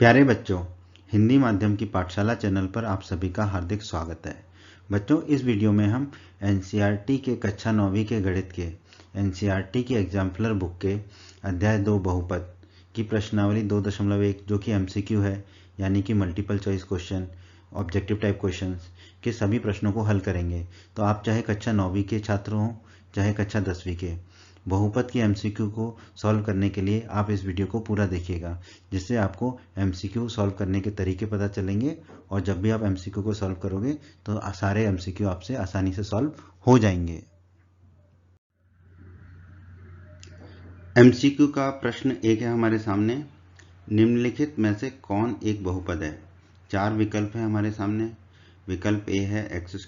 प्यारे बच्चों, हिंदी माध्यम की पाठशाला चैनल पर आप सभी का हार्दिक स्वागत है। बच्चों, इस वीडियो में हम एनसीईआरटी के कक्षा 9वीं के गणित के एनसीईआरटी की एग्जाम्पलर बुक के अध्याय 2 बहुपद की प्रश्नावली 2.1 जो कि एमसीक्यू है, यानी कि multiple choice question, objective type questions के सभी प्रश्नों को हल करेंगे। तो आप चाहे कक्षा 9वीं के छात्र हों, चाहे कक्षा 10वीं के, बहुपद की एमसीक्यू को सॉल्व करने के लिए आप इस वीडियो को पूरा देखिएगा, जिससे आपको एमसीक्यू सॉल्व करने के तरीके पता चलेंगे और जब भी आप एमसीक्यू को सॉल्व करोगे तो सारे एमसीक्यू आपसे आसानी से सॉल्व हो जाएंगे। एमसीक्यू का प्रश्न एक है हमारे सामने, निम्नलिखित में से कौन एक बहुपद है। 4 विकल्प है हमारे सामने। विकल्प ए है x² -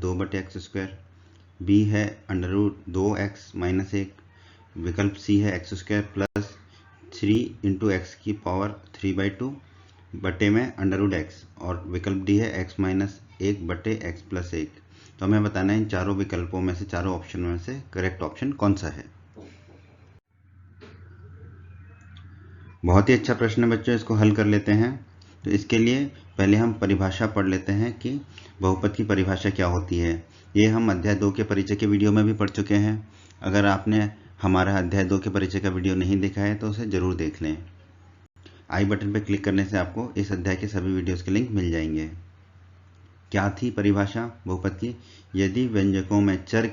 2/x², बी है √2x - 1, विकल्प सी है x² + 3 × x³ बटे में √x, और विकल्प डी है x - 1/x + 1। तो हमें बताना है इन चारों विकल्पों में से, चारों ऑप्शन में से करेक्ट ऑप्शन कौन सा है। बहुत ही अच्छा प्रश्न है बच्चों, इसको हल कर लेते हैं। तो इसके लिए पहले हम परिभाषा पढ़ लेते हैं कि बहुपद की परिभाषा क्या होती है। ये हम अध्याय 2 के परिचय के वीडियो में भी पढ़ चुके हैं। अगर आपने हमारा अध्याय 2 के परिचय का वीडियो नहीं देखा है तो उसे जरूर देख लें। आई बटन पर क्लिक करने से आपको इस अध्याय के सभी वीडियोस के लिंक मिल जाएंगे। क्या थी परिभाषा बहुपद की? यदि व्यंजकों में चर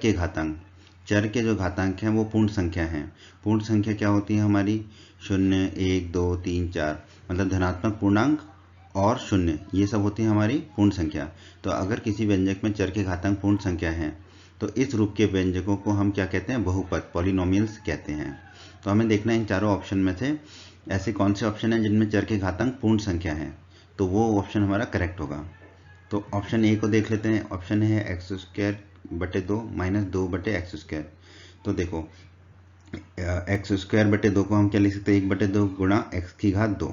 के जो घातांक हैं वो पूर्ण संख्या हैं। पूर्ण संख्या क्या होती है हमारी? 0, 1, 2, 3, 4, मतलब धनात्मक पूर्णांक और शून्य, ये सब होती है हमारी पूर्ण संख्या। तो अगर किसी व्यंजक में चर के घातांक पूर्ण संख्या है तो इस रूप के व्यंजकों को हम क्या कहते हैं? बहुपद, पॉलिनोमियल्स कहते हैं। तो हमें देखना है इन चारों ऑप्शन में से ऐसे कौन से ऑप्शन हैं जिनमें चर के घातांक पूर्ण संख्या है, तो वो ऑप्शन हमारा करेक्ट होगा। तो ऑप्शन ए को देख लेते हैं। ऑप्शन है x² बटे 2 - 2/x²। तो देखो, x² बटे 2 को हम क्या लिख सकते हैं? 1/2 गुणा x³2,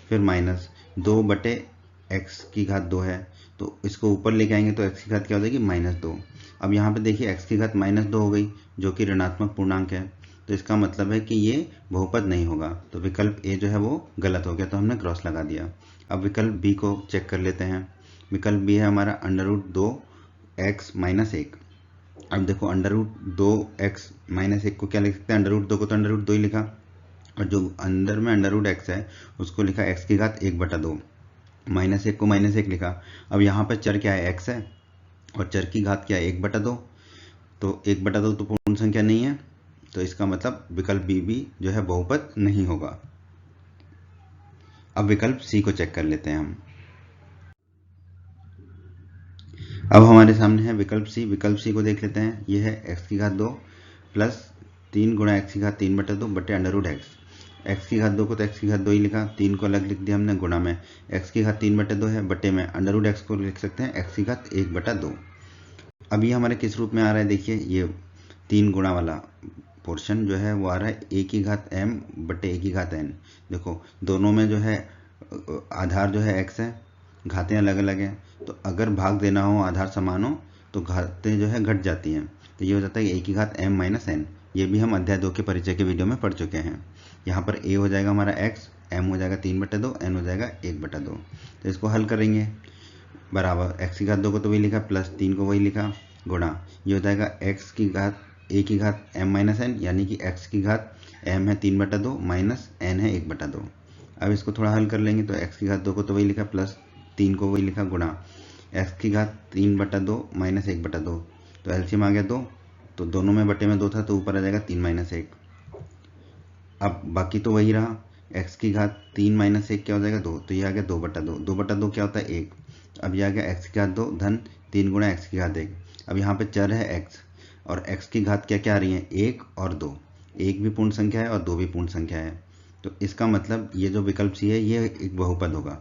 फिर माइनस 2/x³2 है, तो इसको ऊपर लेके आएंगे तो x की घात क्या हो जाएगी? -2। अब यहाँ पे देखिए x की घात -2 हो गई, जो कि ऋणात्मक पूर्णांक है, तो इसका मतलब है कि ये बहुपद नहीं होगा। तो विकल्प ए जो है वो गलत हो गया, तो हमने क्रॉस लगा दिया। अब विकल्प बी को चेक कर लेते हैं। विकल्प बी है हमारा √2x - 1। अब देखो, √2x - 1 को क्या लिख सकते हैं? √2 को तो √2 ही लिखा, और जो अंदर में √x है उसको लिखा x की घात 1/2, -1 को -1 लिखा। अब यहाँ पर चर क्या है? x है, और चर की घात क्या है? 1/2। तो 1/2 तो पूर्ण संख्या नहीं है, तो इसका मतलब विकल्प बी भी जो है बहुपद नहीं होगा। अब विकल्प सी को चेक कर लेते हैं हम। अब हमारे सामने है विकल्प सी। विकल्प सी को देख लेते हैं। ये है x की घात 2 + 3 गुणा x की घात 3/2 बटे √x। x की घात 2 को तो x की घात 2 ही लिखा, 3 को अलग लिख दिया हमने, गुणा में x की घात 3/2 है, बटे में √x को लिख सकते हैं x की घात 1/2। अब ये हमारे किस रूप में आ रहा है? देखिए, ये 3 गुणा वाला पोर्शन जो है वो आ रहा है a की घात m बटे a की घात n। देखो, दोनों में जो है आधार जो है x है, घातें अलग अलग हैं, तो अगर भाग देना हो, आधार समान हो, तो घातें जो है घट जाती हैं। तो ये हो जाता है a की घात m - n। ये भी हम अध्याय 2 के परिचय के वीडियो में पढ़ चुके हैं। यहाँ पर a हो जाएगा हमारा x, m हो जाएगा 3/2, n हो जाएगा 1/2। तो इसको हल करेंगे, बराबर x की घात 2 को तो वही लिखा, प्लस 3 को वही लिखा, गुणा ये हो जाएगा x की घात a की घात m - n, यानी कि x की घात m है 3/2 माइनस n है 1/2। अब इसको थोड़ा हल कर लेंगे, तो x की घात 2 को तो वही लिखा, प्लस 3 को वही लिखा, गुणा x की घात 3/2 माइनस 1/2। तो एलसीएम आ गया 2, तो दोनों में बटे में 2 था, तो ऊपर आ जाएगा 3 - 1। अब बाकी तो वही रहा, x की घात 3 - 1 क्या हो जाएगा? 2, तो ये आ गया 2/2। 2/2 क्या होता है? 1। अब ये आ गया x की घात 2 धन 3 गुणा x की घात 1। अब यहाँ पे चर है x, और x की घात क्या क्या आ रही है? 1 और 2। 1 भी पूर्ण संख्या है और 2 भी पूर्ण संख्या है, तो इसका मतलब ये जो विकल्प सी है ये एक बहुपद होगा।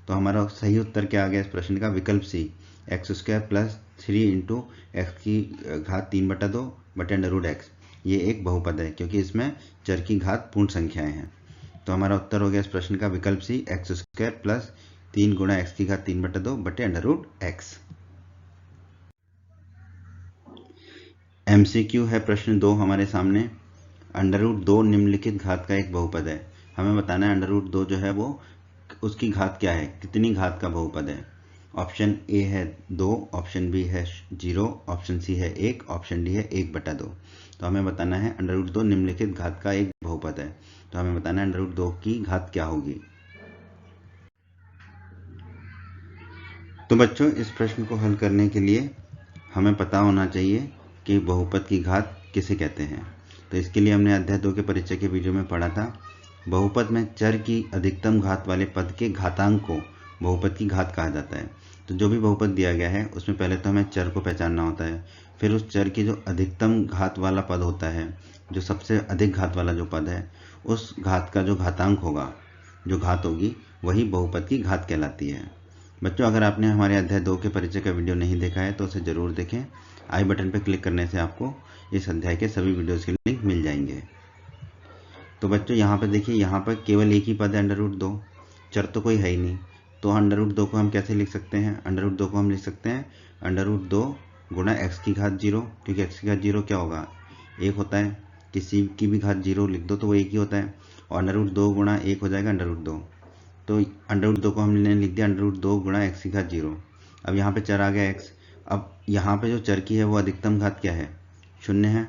तो हमारा सही उत्तर क्या आ गया इस प्रश्न का? विकल्प सी, x² + 3 × x की घात 3/2 बटे √x। ये एक बहुपद है क्योंकि इसमें चर की घात पूर्ण संख्याएं हैं। तो हमारा उत्तर हो गया इस प्रश्न का विकल्प सी, x² + 3 गुणा x की घात 3/2 बटे √x। एमसीक्यू है प्रश्न 2 हमारे सामने। √2 निम्नलिखित घात का एक बहुपद है। हमें बताना है √2 जो है वो उसकी घात क्या है, कितनी घात का बहुपद है। ऑप्शन ए है 2, ऑप्शन बी है 0, ऑप्शन सी है 1, ऑप्शन डी है 1/2। तो हमें बताना है √2 निम्नलिखित घात का एक बहुपद है। तो हमें बताना है √2 की घात क्या होगी। तो बच्चों इस प्रश्न को हल करने के लिए हमें पता होना चाहिए कि बहुपद की घात किसे कहते हैं। तो इसके लिए हमने अध्याय 2 के परिचय के वीडियो में पढ़ा था, बहुपद में चर की अधिकतम घात वाले पद के घातांक को बहुपद की घात कहा जाता है। तो जो भी बहुपद दिया गया है उसमें पहले तो हमें चर को पहचानना होता है, फिर उस चर की जो अधिकतम घात वाला पद होता है, जो सबसे अधिक घात वाला जो पद है, उस घात का जो घातांक होगा, जो घात होगी, वही बहुपद की घात कहलाती है। बच्चों अगर आपने हमारे अध्याय 2 के परिचय का वीडियो नहीं देखा है तो उसे जरूर देखें। आई बटन पर क्लिक करने से आपको इस अध्याय के सभी वीडियोस के लिंक मिल जाएंगे। तो बच्चों यहाँ पर देखिए, यहाँ पर केवल एक ही पद है √2, चर तो कोई है ही नहीं। तो √2 को हम कैसे लिख सकते हैं, √2 को हम लिख सकते हैं √2 गुणा x की घात 0, क्योंकि x की घात 0 क्या होगा, 1 होता है। किसी की भी घात 0 लिख दो तो वो 1 ही होता है, और √2 गुणा 1 हो जाएगा √2। तो √2 को हमने लिख दिया √2 गुणा x की घात 0। अब यहाँ पे चर आ गया x। अब यहाँ पे जो चर की है वो अधिकतम घात क्या है, 0 है।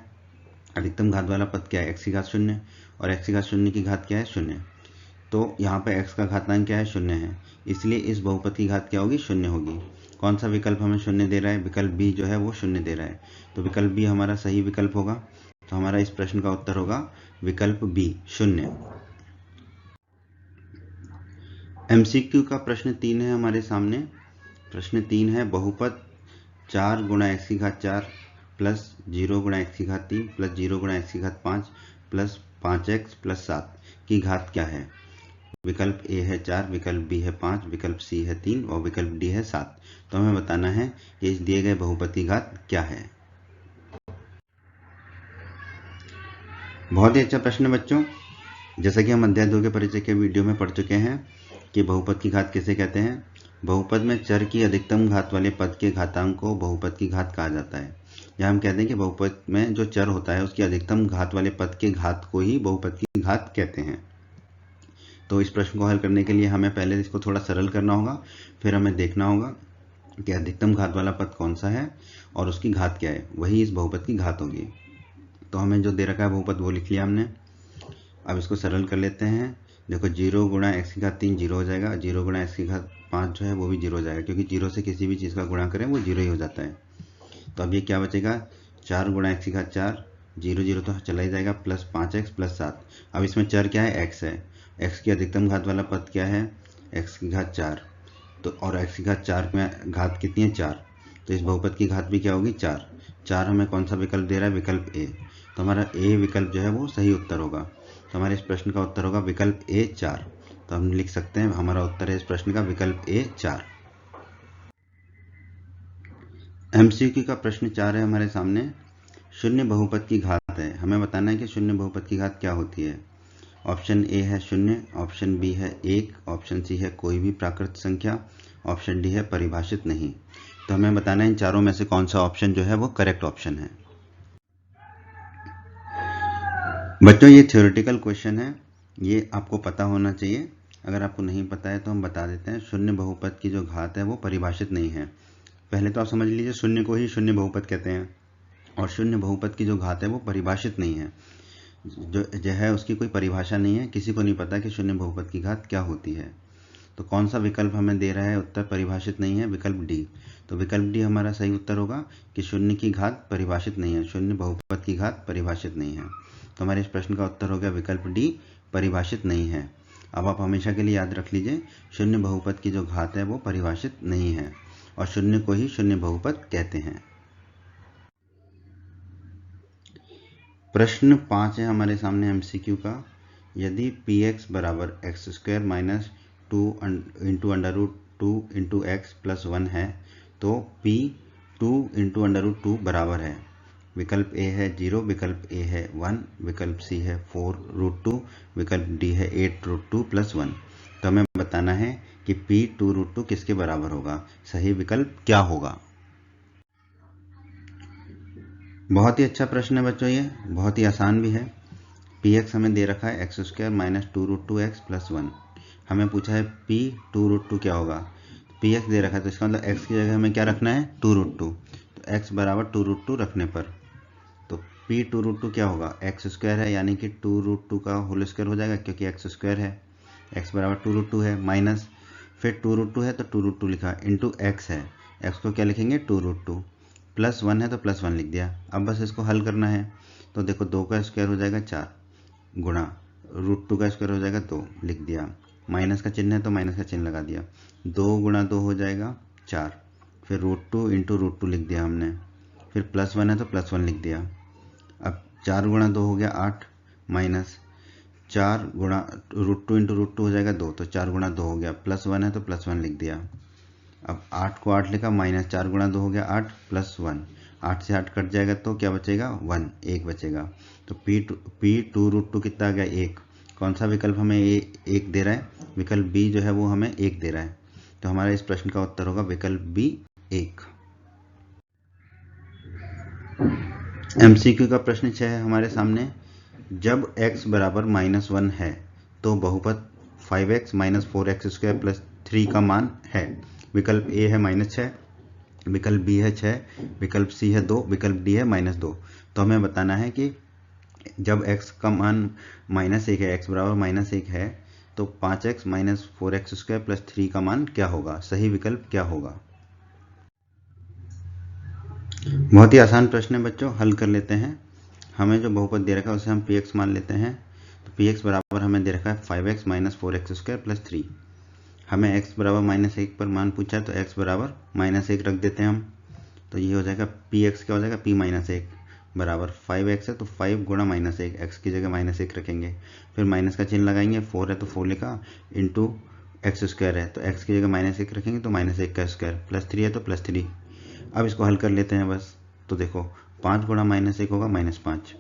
अधिकतम घात वाला पद क्या है, x की घात 0, और x की घात 0 की घात क्या है, 0। तो यहाँ पे x का घातांक क्या है, 0 है, इसलिए इस बहुपद की घात क्या होगी, 0 होगी। कौन सा विकल्प हमें 0 दे रहा है, विकल्प बी जो है वो 0 दे रहा है। तो विकल्प बी हमारा सही विकल्प होगा। तो हमारा इस प्रश्न का उत्तर होगा विकल्प बी, 0। MCQ का प्रश्न 3 है हमारे सामने। प्रश्न 3 है बहुपद 4 गुणा x की घात 4 प्लस 0 गुणा x की घात 3 प्लस 0 गुणा x की घात 5 प्लस 5x प्लस 7 की घात क्या है। विकल्प ए है 4, विकल्प बी है 5, विकल्प सी है 3 और विकल्प डी है 7। तो हमें बताना है कि इस दिए गए बहुपद की घात क्या है। बहुत ही अच्छा प्रश्न है बच्चों। जैसा कि हम अध्याय 2 के परिचय के वीडियो में पढ़ चुके हैं कि बहुपद की घात किसे कहते हैं। बहुपद में चर की अधिकतम घात वाले पद के घातांक को बहुपद की घात कहा जाता है। या हम कहते हैं कि बहुपद में जो चर होता है उसकी अधिकतम घात वाले पद के घात को ही बहुपद की घात कहते हैं। तो इस प्रश्न को हल करने के लिए हमें पहले इसको थोड़ा सरल करना होगा, फिर हमें देखना होगा कि अधिकतम घात वाला पद कौन सा है और उसकी घात क्या है, वही इस बहुपद की घात होगी। तो हमें जो दे रखा है बहुपद वो लिख लिया हमने। अब इसको सरल कर लेते हैं। देखो 0 गुणा x की घात 3 0 हो जाएगा, 0 गुणा x की घात 5 जो है वो भी 0 हो जाएगा, क्योंकि 0 से किसी भी चीज़ का गुणा करें वो 0 ही हो जाता है। तो अब ये क्या बचेगा, 4 गुणा x की घात 4, 0 0 तो चला ही जाएगा, प्लस 5x प्लस 7। अब इसमें चर क्या है, x है। x की अधिकतम घात वाला पद क्या है, x की घात 4। तो और x की घात 4 में घात कितनी है, 4। तो इस बहुपद की घात भी क्या होगी, 4। 4 हमें कौन सा विकल्प दे रहा है, विकल्प ए। तो हमारा ए विकल्प जो है वो सही उत्तर होगा। तो हमारे इस प्रश्न का उत्तर होगा विकल्प ए 4। तो हम लिख सकते हैं हमारा उत्तर है इस प्रश्न का विकल्प ए 4। MCQ का प्रश्न 4 है हमारे सामने। शून्य बहुपद की घात है, हमें बताना है कि शून्य बहुपद की घात क्या होती है। ऑप्शन ए है 0, ऑप्शन बी है 1, ऑप्शन सी है कोई भी प्राकृत संख्या, ऑप्शन डी है परिभाषित नहीं। तो हमें बताना है इन चारों में से कौन सा ऑप्शन जो है वो करेक्ट ऑप्शन है। बच्चों ये थ्योरेटिकल क्वेश्चन है, ये आपको पता होना चाहिए। अगर आपको नहीं पता है तो हम बता देते हैं। शून्य बहुपद की जो घात है वो परिभाषित नहीं है। पहले तो आप समझ लीजिए, शून्य को ही शून्य बहुपद कहते हैं, और शून्य बहुपद की जो घात है वो परिभाषित नहीं है। जो है उसकी कोई परिभाषा नहीं है, किसी को नहीं पता कि शून्य बहुपद की घात क्या होती है। तो कौन सा विकल्प हमें दे रहा है उत्तर, परिभाषित नहीं है, विकल्प डी। तो विकल्प डी हमारा सही उत्तर होगा कि शून्य की घात परिभाषित नहीं है, शून्य बहुपद की घात परिभाषित नहीं है। तो हमारे इस प्रश्न का उत्तर हो गया विकल्प डी, परिभाषित नहीं है। अब आप हमेशा के लिए याद रख लीजिए, शून्य बहुपद की जो घात है वो परिभाषित नहीं है, और शून्य को ही शून्य बहुपद कहते हैं। प्रश्न 5 है हमारे सामने MCQ का। यदि px बराबर x² minus 2 into √2 into x plus 1 है तो p 2 इंटू √2 बराबर है। विकल्प ए है 0, विकल्प ए है 1, विकल्प सी है 4√2, विकल्प डी है 8√2 प्लस 1। तो हमें बताना है कि p 2√2 किसके बराबर होगा, सही विकल्प क्या होगा। बहुत ही अच्छा प्रश्न है बच्चों, ये बहुत ही आसान भी है। पी एक्स हमें दे रखा है X square minus 2√2x plus 1। हमें पूछा है पी 2√2 क्या होगा। पी एक्स दे रखा है तो इसका मतलब एक्स की जगह हमें क्या रखना है 2√2, तो एक्स बराबर 2√2 रखने पर तो पी 2√2 क्या होगा, एक्स स्क्वायर है यानी कि 2√2 का होल स्क्वायर हो जाएगा क्योंकि एक्स स्क्वायर है, एक्स बराबर 2√2 है, माइनस फिर 2√2 है तो 2√2 लिखा, इंटू एक्स है, एक्स को क्या लिखेंगे 2√2, प्लस 1 है तो प्लस 1 लिख दिया। अब बस इसको हल करना है तो देखो 2 का स्क्वायर हो जाएगा 4 गुणा √2 का स्क्वायर हो जाएगा 2 लिख दिया, माइनस का चिन्ह है तो माइनस का चिन्ह लगा दिया, 2 गुणा 2 हो जाएगा 4, फिर √2 इंटू √2 लिख दिया हमने, फिर प्लस 1 है तो प्लस 1 लिख दिया। अब 4 गुणा 2 हो गया 8, माइनस 4 गुणा √2 इंटू √2 हो जाएगा 2, तो 4 गुणा 2 हो गया, प्लस 1 है तो प्लस 1 लिख दिया। अब 8 को 8 लिखा, माइनस 4 गुणा 2 हो गया 8 प्लस 1, 8 से 8 कट जाएगा तो क्या बचेगा 1, 1 बचेगा। तो P2√2 कितना आ गया 1। कौन सा विकल्प हमें एक दे रहा है, विकल्प बी जो है वो हमें 1 दे रहा है, तो हमारा इस प्रश्न का उत्तर होगा विकल्प बी 1। MCQ का प्रश्न 6 है हमारे सामने, जब x बराबर -1 है तो बहुपद 5x minus 4x square plus 3 का मान है। विकल्प ए है -6, विकल्प बी है 6, विकल्प सी है 2, विकल्प डी है -2। तो हमें बताना है कि जब x का मान -1 है, x बराबर -1 है तो 5x minus 4x square plus 3 का मान क्या होगा, सही विकल्प क्या होगा। बहुत ही आसान प्रश्न है बच्चों, हल कर लेते हैं। हमें जो बहुपद दे रखा है उसे हम px मान लेते हैं, तो px बराबर हमें दे रखा है 5x minus 4x square plus 3। हमें x बराबर -1 पर मान पूछा है तो x बराबर -1 रख देते हैं हम, तो ये हो जाएगा px क्या हो जाएगा p -1 बराबर 5x है तो 5 गुणा -1, x की जगह -1 रखेंगे, फिर माइनस का चिन्ह लगाएंगे, 4 है तो 4 लिखा, इंटू एक्स स्क्वायर है तो x की जगह -1 रखेंगे तो -1 का स्क्वायर, प्लस 3 है तो प्लस 3। अब इसको हल कर लेते हैं बस, तो देखो 5 गुणा -1 होगा -5,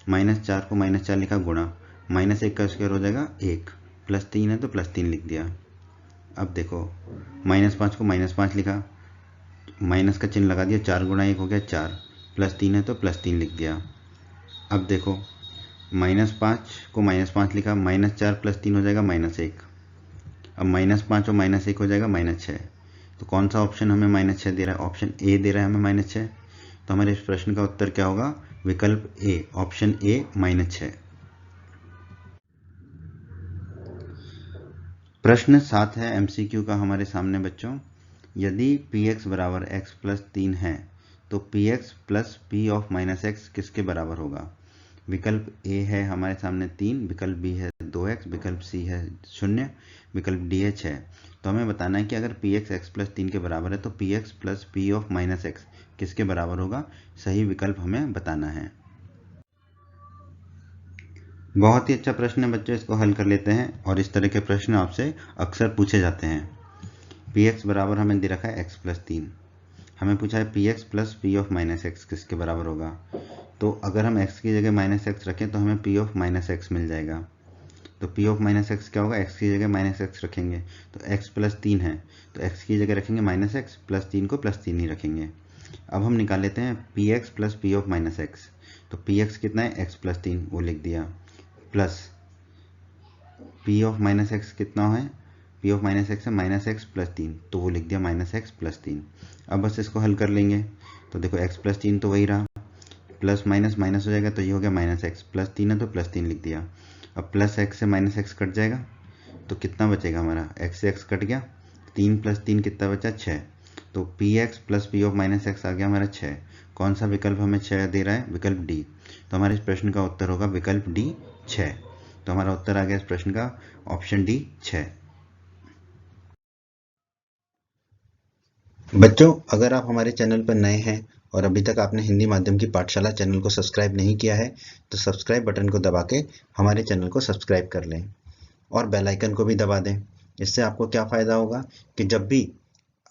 -4 को -4 लिखा गुणा, -1 का स्क्वायर हो जाएगा 1, प्लस 3 है तो प्लस 3 लिख दिया। अब देखो -5 को -5 लिखा, माइनस का चिन्ह लगा दिया, 4 गुणा 1 हो गया 4, प्लस 3 है तो प्लस 3 लिख दिया। अब देखो -5 को -5 लिखा, -4 प्लस 3 हो जाएगा -1, अब -5 और -1 हो जाएगा -6। तो कौन सा ऑप्शन हमें -6 दे रहा है, ऑप्शन ए दे रहा है हमें -6, तो हमारे इस प्रश्न का उत्तर क्या होगा, विकल्प ए, ऑप्शन ए -6। प्रश्न 7 है MCQ का हमारे सामने बच्चों, यदि px बराबर x प्लस 3 है तो px plus p of -x किसके बराबर होगा। विकल्प ए है हमारे सामने 3, विकल्प बी है 2x, विकल्प सी है 0, विकल्प डी है 6। तो हमें बताना है कि अगर px x प्लस 3 के बराबर है तो px plus p of -x किसके बराबर होगा, सही विकल्प हमें बताना है। बहुत ही अच्छा प्रश्न है बच्चों, इसको हल कर लेते हैं, और इस तरह के प्रश्न आपसे अक्सर पूछे जाते हैं। px बराबर हमें दे रखा है x प्लस 3, हमें पूछा है px plus p of -x किसके बराबर होगा। तो अगर हम x की जगह -x रखें तो हमें p ऑफ -x मिल जाएगा, तो p ऑफ -x क्या होगा, x की जगह -x रखेंगे तो x प्लस 3 है तो x की जगह रखेंगे -x, प्लस 3 को प्लस 3 ही रखेंगे। अब हम निकाल लेते हैं px plus p of -x, तो px कितना है x प्लस 3 वो लिख दिया, प्लस p ऑफ -x कितना है, p ऑफ -x है -x प्लस 3 तो वो लिख दिया -x प्लस 3। अब बस इसको हल कर लेंगे, तो देखो x प्लस 3 तो वही रहा, प्लस माइनस माइनस हो जाएगा तो ये हो गया -x, प्लस 3 है तो प्लस 3 लिख दिया। अब प्लस x से -x कट जाएगा तो कितना बचेगा हमारा, x से x कट गया, 3 प्लस 3 कितना बचा 6, तो px plus p of -x आ गया हमारा 6। कौन सा विकल्प हमें 6 दे रहा है, विकल्प डी, तो हमारे इस प्रश्न का उत्तर होगा विकल्प डी 6। तो हमारा उत्तर आ गया इस प्रश्न का ऑप्शन डी 6। बच्चों अगर आप हमारे चैनल पर नए हैं और अभी तक आपने हिंदी माध्यम की पाठशाला चैनल को सब्सक्राइब नहीं किया है तो सब्सक्राइब बटन को दबा के हमारे चैनल को सब्सक्राइब कर लें और बेल आइकन को भी दबा दें। इससे आपको क्या फ़ायदा होगा कि जब भी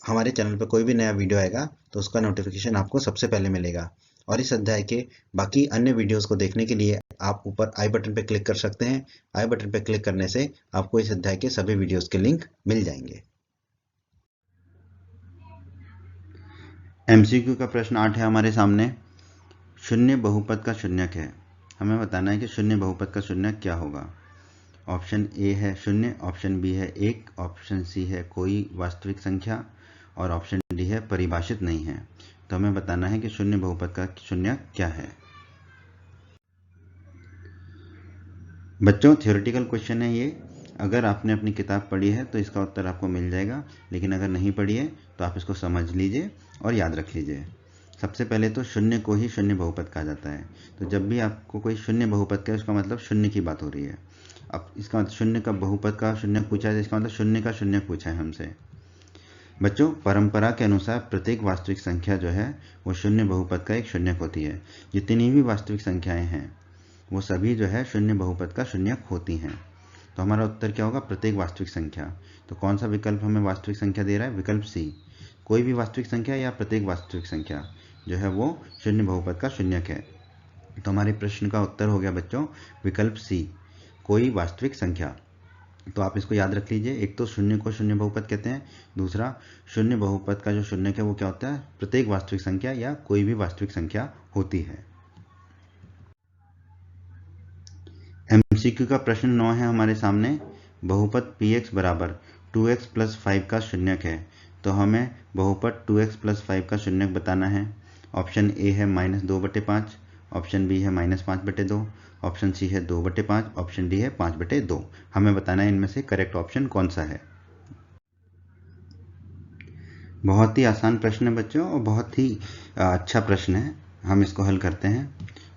हमारे चैनल पर कोई भी नया वीडियो आएगा तो उसका नोटिफिकेशन आपको सबसे पहले मिलेगा। और इस अध्याय के बाकी अन्य वीडियोस को देखने के लिए आप ऊपर आई बटन पर क्लिक कर सकते हैं। आई बटन पर क्लिक करने से आपको इस अध्याय के सभी वीडियोस के लिंक मिल जाएंगे। MCQ का प्रश्न 8 है हमारे सामने, शून्य बहुपद का शून्यक है, हमें बताना है कि शून्य बहुपद का शून्य क्या होगा। ऑप्शन ए है शून्य, ऑप्शन बी है 1, ऑप्शन सी है कोई वास्तविक संख्या और ऑप्शन डी है परिभाषित नहीं है। तो हमें बताना है कि शून्य बहुपद का शून्य क्या है। बच्चों थ्योरेटिकल क्वेश्चन है ये। अगर आपने अपनी किताब पढ़ी है तो इसका उत्तर आपको मिल जाएगा, लेकिन अगर नहीं पढ़ी है तो आप इसको समझ लीजिए और याद रख लीजिए। सबसे पहले तो शून्य को ही शून्य बहुपद कहा जाता है। तो जब भी आपको कोई शून्य बहुपद कहे उसका मतलब शून्य की बात हो रही है। अब इसका मतलब शून्य का बहुपद का शून्य पूछा है, इसका मतलब शून्य का शून्य पूछा है हमसे। बच्चों परंपरा के अनुसार प्रत्येक वास्तविक संख्या जो है वो शून्य बहुपद का एक शून्यक होती है। जितनी भी वास्तविक संख्याएं हैं वो सभी जो है शून्य बहुपद का शून्यक होती हैं। तो हमारा उत्तर क्या होगा, प्रत्येक वास्तविक संख्या। तो कौन सा विकल्प हमें वास्तविक संख्या दे रहा है, विकल्प सी। कोई भी वास्तविक संख्या या प्रत्येक वास्तविक संख्या जो है वो शून्य बहुपद का शून्यक है। तो हमारे प्रश्न का उत्तर हो गया बच्चों विकल्प सी, कोई वास्तविक संख्या। तो आप इसको याद रख लीजिए, एक तो शून्य को शून्य बहुपद कहते हैं, दूसरा शून्य बहुपद का जो शून्यक है वो क्या होता है, प्रत्येक वास्तविक संख्या या कोई भी वास्तविक संख्या होती है। एमसीक्यू का प्रश्न 9 है हमारे सामने। बहुपद px बराबर 2x प्लस 5 का शून्यक है। तो हमें बहुपद 2x प्लस 5 का शून्यक बताना है। ऑप्शन ए है -2/5, ऑप्शन बी है -5/2, ऑप्शन सी है 2/5, ऑप्शन डी है 5/2। हमें बताना है इनमें से करेक्ट ऑप्शन कौन सा है। बहुत ही आसान प्रश्न है बच्चों और बहुत ही अच्छा प्रश्न है। हम इसको हल करते हैं।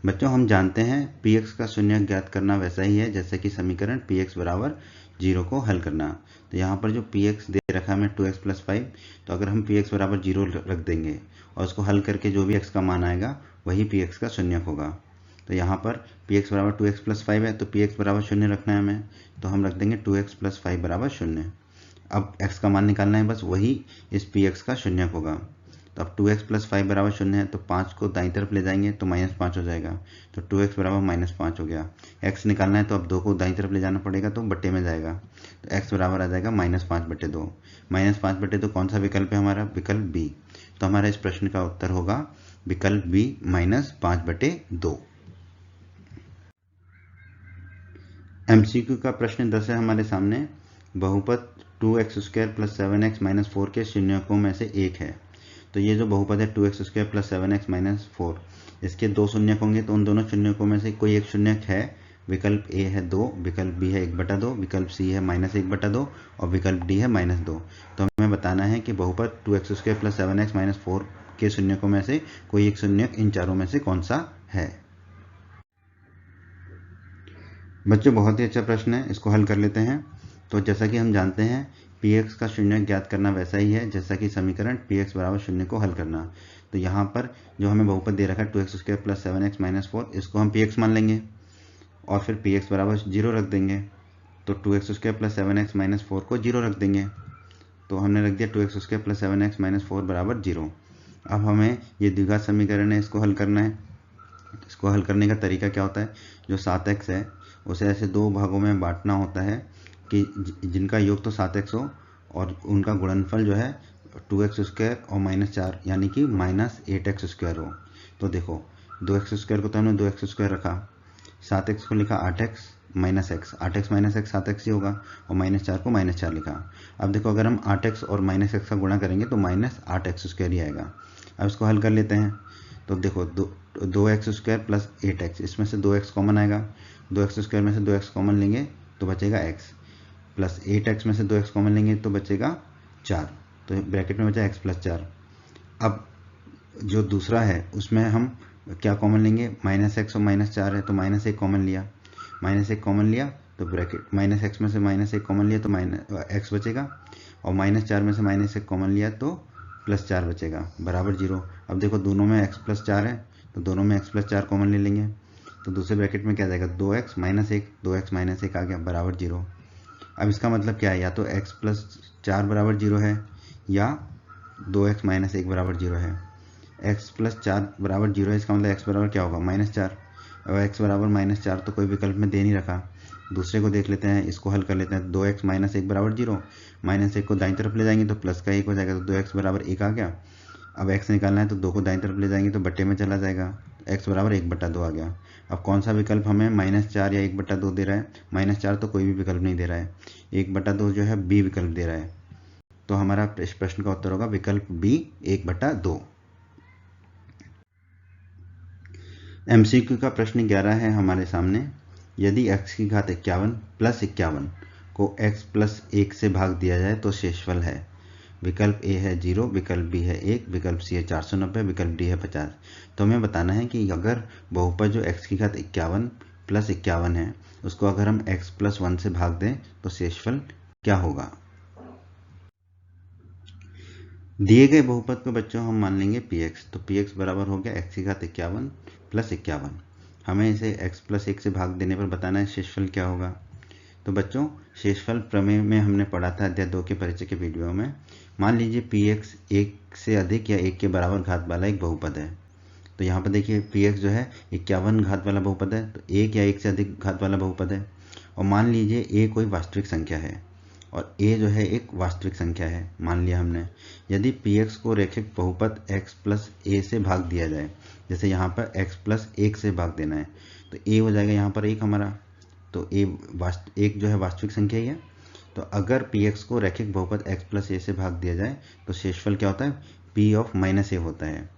बच्चों हम जानते हैं px का शून्यक ज्ञात करना वैसा ही है जैसे कि समीकरण px बराबर 0 को हल करना। तो यहाँ पर जो px दे रखा है हमें 2x प्लस 5, तो अगर हम px बराबर 0 रख देंगे और उसको हल करके जो भी x का मान आएगा वही px का शून्यक होगा। तो यहाँ पर px बराबर 2x प्लस 5 है तो px बराबर 0 रखना है हमें, तो हम रख देंगे 2x प्लस 5 बराबर 0। अब x का मान निकालना है, बस वही इस px का शून्यक होगा। तो अब 2x प्लस 5 बराबर 0 है तो 5 को दाईं तरफ ले जाएंगे तो -5 हो जाएगा। तो 2x बराबर -5 हो गया। x निकालना है तो अब 2 को दाईं तरफ ले जाना पड़ेगा तो बट्टे में जाएगा। तो x बराबर आ जाएगा -5/2। -5/2 कौन सा विकल्प है हमारा, विकल्प बी। तो हमारा इस प्रश्न का उत्तर होगा विकल्प बी -5/2। एमसीक्यू का प्रश्न 10 है हमारे सामने। बहुपद 2x² प्लस 7x माइनस 4 के शून्यकों में से एक है। तो ये जो बहुपद है 2x² प्लस 7x माइनस 4, इसके दो शून्यक होंगे तो उन दोनों शून्यकों में से कोई एक शून्यक है। विकल्प ए है 2, विकल्प बी है 1/2, विकल्प सी है -1/2 और विकल्प डी है -2। तो हमें बताना है कि बहुपद 2x² प्लस 7x माइनस 4 के शून्यकों में से कोई एक शून्यक इन चारों में से कौन सा है। बच्चों बहुत ही अच्छा प्रश्न है, इसको हल कर लेते हैं। तो जैसा कि हम जानते हैं px का शून्यक ज्ञात करना वैसा ही है जैसा कि समीकरण px बराबर 0 को हल करना। तो यहाँ पर जो हमें बहुपद दे रखा है 2x² प्लस 7x माइनस 4, इसको हम px मान लेंगे और फिर px बराबर 0 रख देंगे। तो 2x² प्लस 7x माइनस 4 को 0 रख देंगे। तो हमने रख दिया 2x² प्लस 7x माइनस 4 बराबर 0। अब हमें ये द्विघात समीकरण है, इसको हल करना है। इसको हल करने का तरीका क्या होता है, जो 7x है उसे ऐसे दो भागों में बांटना होता है कि जिनका योग तो 7x हो और उनका गुणनफल जो है 2x² और -4 यानी कि -8x² हो। तो देखो 2x² को तो हमने 2x² रखा, 7x को लिखा 8x minus x, 8x minus x 7x ही होगा और -4 को -4 लिखा। अब देखो अगर हम 8x और -x का गुणा करेंगे तो -8x² ही आएगा। अब इसको हल कर लेते हैं। तो देखो 2x² प्लस 8x, इसमें से 2x कॉमन आएगा, 2x² में से 2x कॉमन लेंगे तो बचेगा x, प्लस 8x में से 2x कॉमन लेंगे तो बचेगा 4। तो ब्रैकेट में बचा x प्लस 4। अब जो दूसरा है उसमें हम क्या कॉमन लेंगे, -x और -4 है तो -1 कॉमन लिया, -1 कॉमन लिया तो ब्रैकेट -x में से -1 कॉमन लिया तो x बचेगा और -4 में से -1 कॉमन लिया तो +4 बचेगा बराबर 0। अब देखो दोनों में x प्लस 4 है तो दोनों में x प्लस 4 कॉमन ले लेंगे तो दूसरे ब्रैकेट में क्या आ जाएगा 2x माइनस 1, 2x माइनस 1 आ गया बराबर 0। अब इसका मतलब क्या है, या तो x प्लस 4 बराबर 0 है या 2x माइनस 1 बराबर 0 है। x प्लस 4 बराबर 0 है, इसका मतलब x बराबर क्या होगा -4। अब x बराबर -4 तो कोई विकल्प में दे नहीं रखा। दूसरे को देख लेते हैं, इसको हल कर लेते हैं। 2x माइनस 1 बराबर 0, -1 को दाईं तरफ ले जाएंगे तो प्लस का 1 हो जाएगा तो 2x बराबर 1 आ गया। अब x निकालना है तो 2 को दाईं तरफ ले जाएंगे तो बट्टे में चला जाएगा, x बराबर 1/2 आ गया। अब कौन सा विकल्प हमें -4 या 1/2 दे रहा है? -4 तो कोई भी विकल्प नहीं दे रहा है, 1/2 जो है बी विकल्प दे रहा है। तो हमारा इस प्रश्न का उत्तर होगा विकल्प बी 1/2। MCQ का प्रश्न 11 है हमारे सामने। यदि x की घात 51 + 51 को x + 1 से भाग दिया जाए तो शेषफल है। विकल्प ए है 0, विकल्प बी है 1, विकल्प सी है 490, विकल्प डी है 50। तो हमें बताना है कि अगर बहुपद जो x की घात 51 + 51 है उसको अगर हम x + 1 से भाग दें तो शेषफल क्या होगा। दिए गए बहुपद को बच्चों हम मान लेंगे px, तो px बराबर हो गया x की घात 51 + 51। हमें इसे x + 1 से भाग देने पर बताना है शेषफल क्या होगा। तो बच्चों शेषफल प्रमेय में हमने पढ़ा था अध्याय 2 के परिचय के वीडियो में। मान लीजिए px 1 से अधिक या 1 के बराबर घात वाला एक बहुपद है। तो यहाँ पर देखिए px जो है 51 घात वाला बहुपद है, तो 1 या 1 से अधिक घात वाला बहुपद है। और मान लीजिए a कोई वास्तविक संख्या है और a जो है एक वास्तविक संख्या है, मान लिया हमने। यदि px को रैखिक बहुपद x + a से भाग दिया जाए, जैसे यहाँ पर x + 1 से भाग देना है, तो a हो जाएगा यहाँ पर 1 हमारा, तो एक जो है वास्तविक संख्या ही है। तो अगर px को रैखिक बहुपद x + a से भाग दिया जाए तो शेषफल क्या होता है, p(-a) होता है।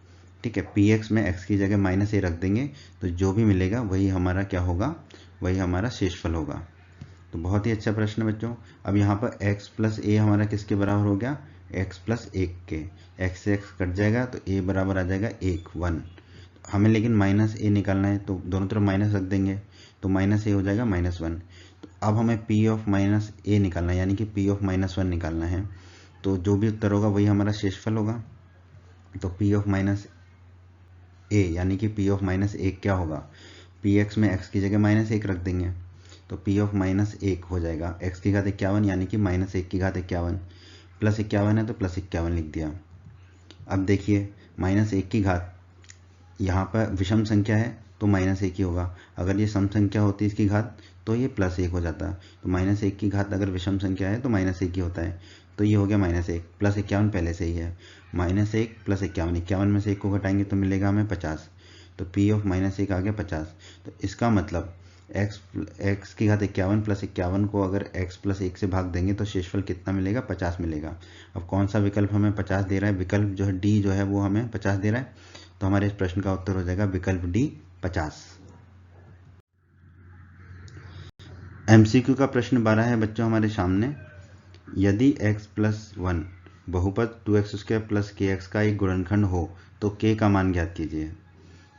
ठीक है, px में x की जगह -a रख देंगे तो जो भी मिलेगा वही हमारा क्या होगा, वही हमारा शेषफल होगा। तो बहुत ही अच्छा प्रश्न बच्चों। अब यहाँ पर x + a हमारा किसके बराबर हो गया, x + 1 के। x से x कट जाएगा तो a बराबर आ जाएगा 1 हमें लेकिन -a निकालना है तो दोनों तरफ माइनस रख देंगे, तो -a हो जाएगा -1। तो अब हमें p(-a) निकालना है, यानी कि p(-1) निकालना है। तो जो भी उत्तर होगा वही हमारा शेषफल होगा। तो p(-a) यानी कि p(-1) क्या होगा, px में x की जगह -1 रख देंगे तो p(-1) हो जाएगा x की घात 51 यानी कि -1 की घात 51, +51 है तो +51 लिख दिया। अब देखिए -1 की घात यहाँ पर विषम संख्या है तो -1 ही होगा, अगर ये सम संख्या होती इसकी घात तो ये +1 हो जाता। तो -1 की घात अगर विषम संख्या है तो -1 ही होता है, तो ये हो गया -1 +51 पहले से ही है। -1 + 51, 51 में से 1 को घटाएंगे तो मिलेगा हमें 50, तो p(-1) आ गया 50। तो इसका मतलब x की घात 51 + 51 को अगर x + 1 से भाग देंगे तो शेषफल कितना मिलेगा, 50 मिलेगा। अब कौन सा विकल्प हमें 50 दे रहा है, विकल्प जो है डी जो है वो हमें 50 दे रहा है। तो हमारे इस प्रश्न का उत्तर हो जाएगा विकल्प डी 50। MCQ का प्रश्न 12 है बच्चों हमारे सामने। यदि x + 1 बहुपद 2x² + kx का एक गुणनखंड हो तो k का मान ज्ञात कीजिए।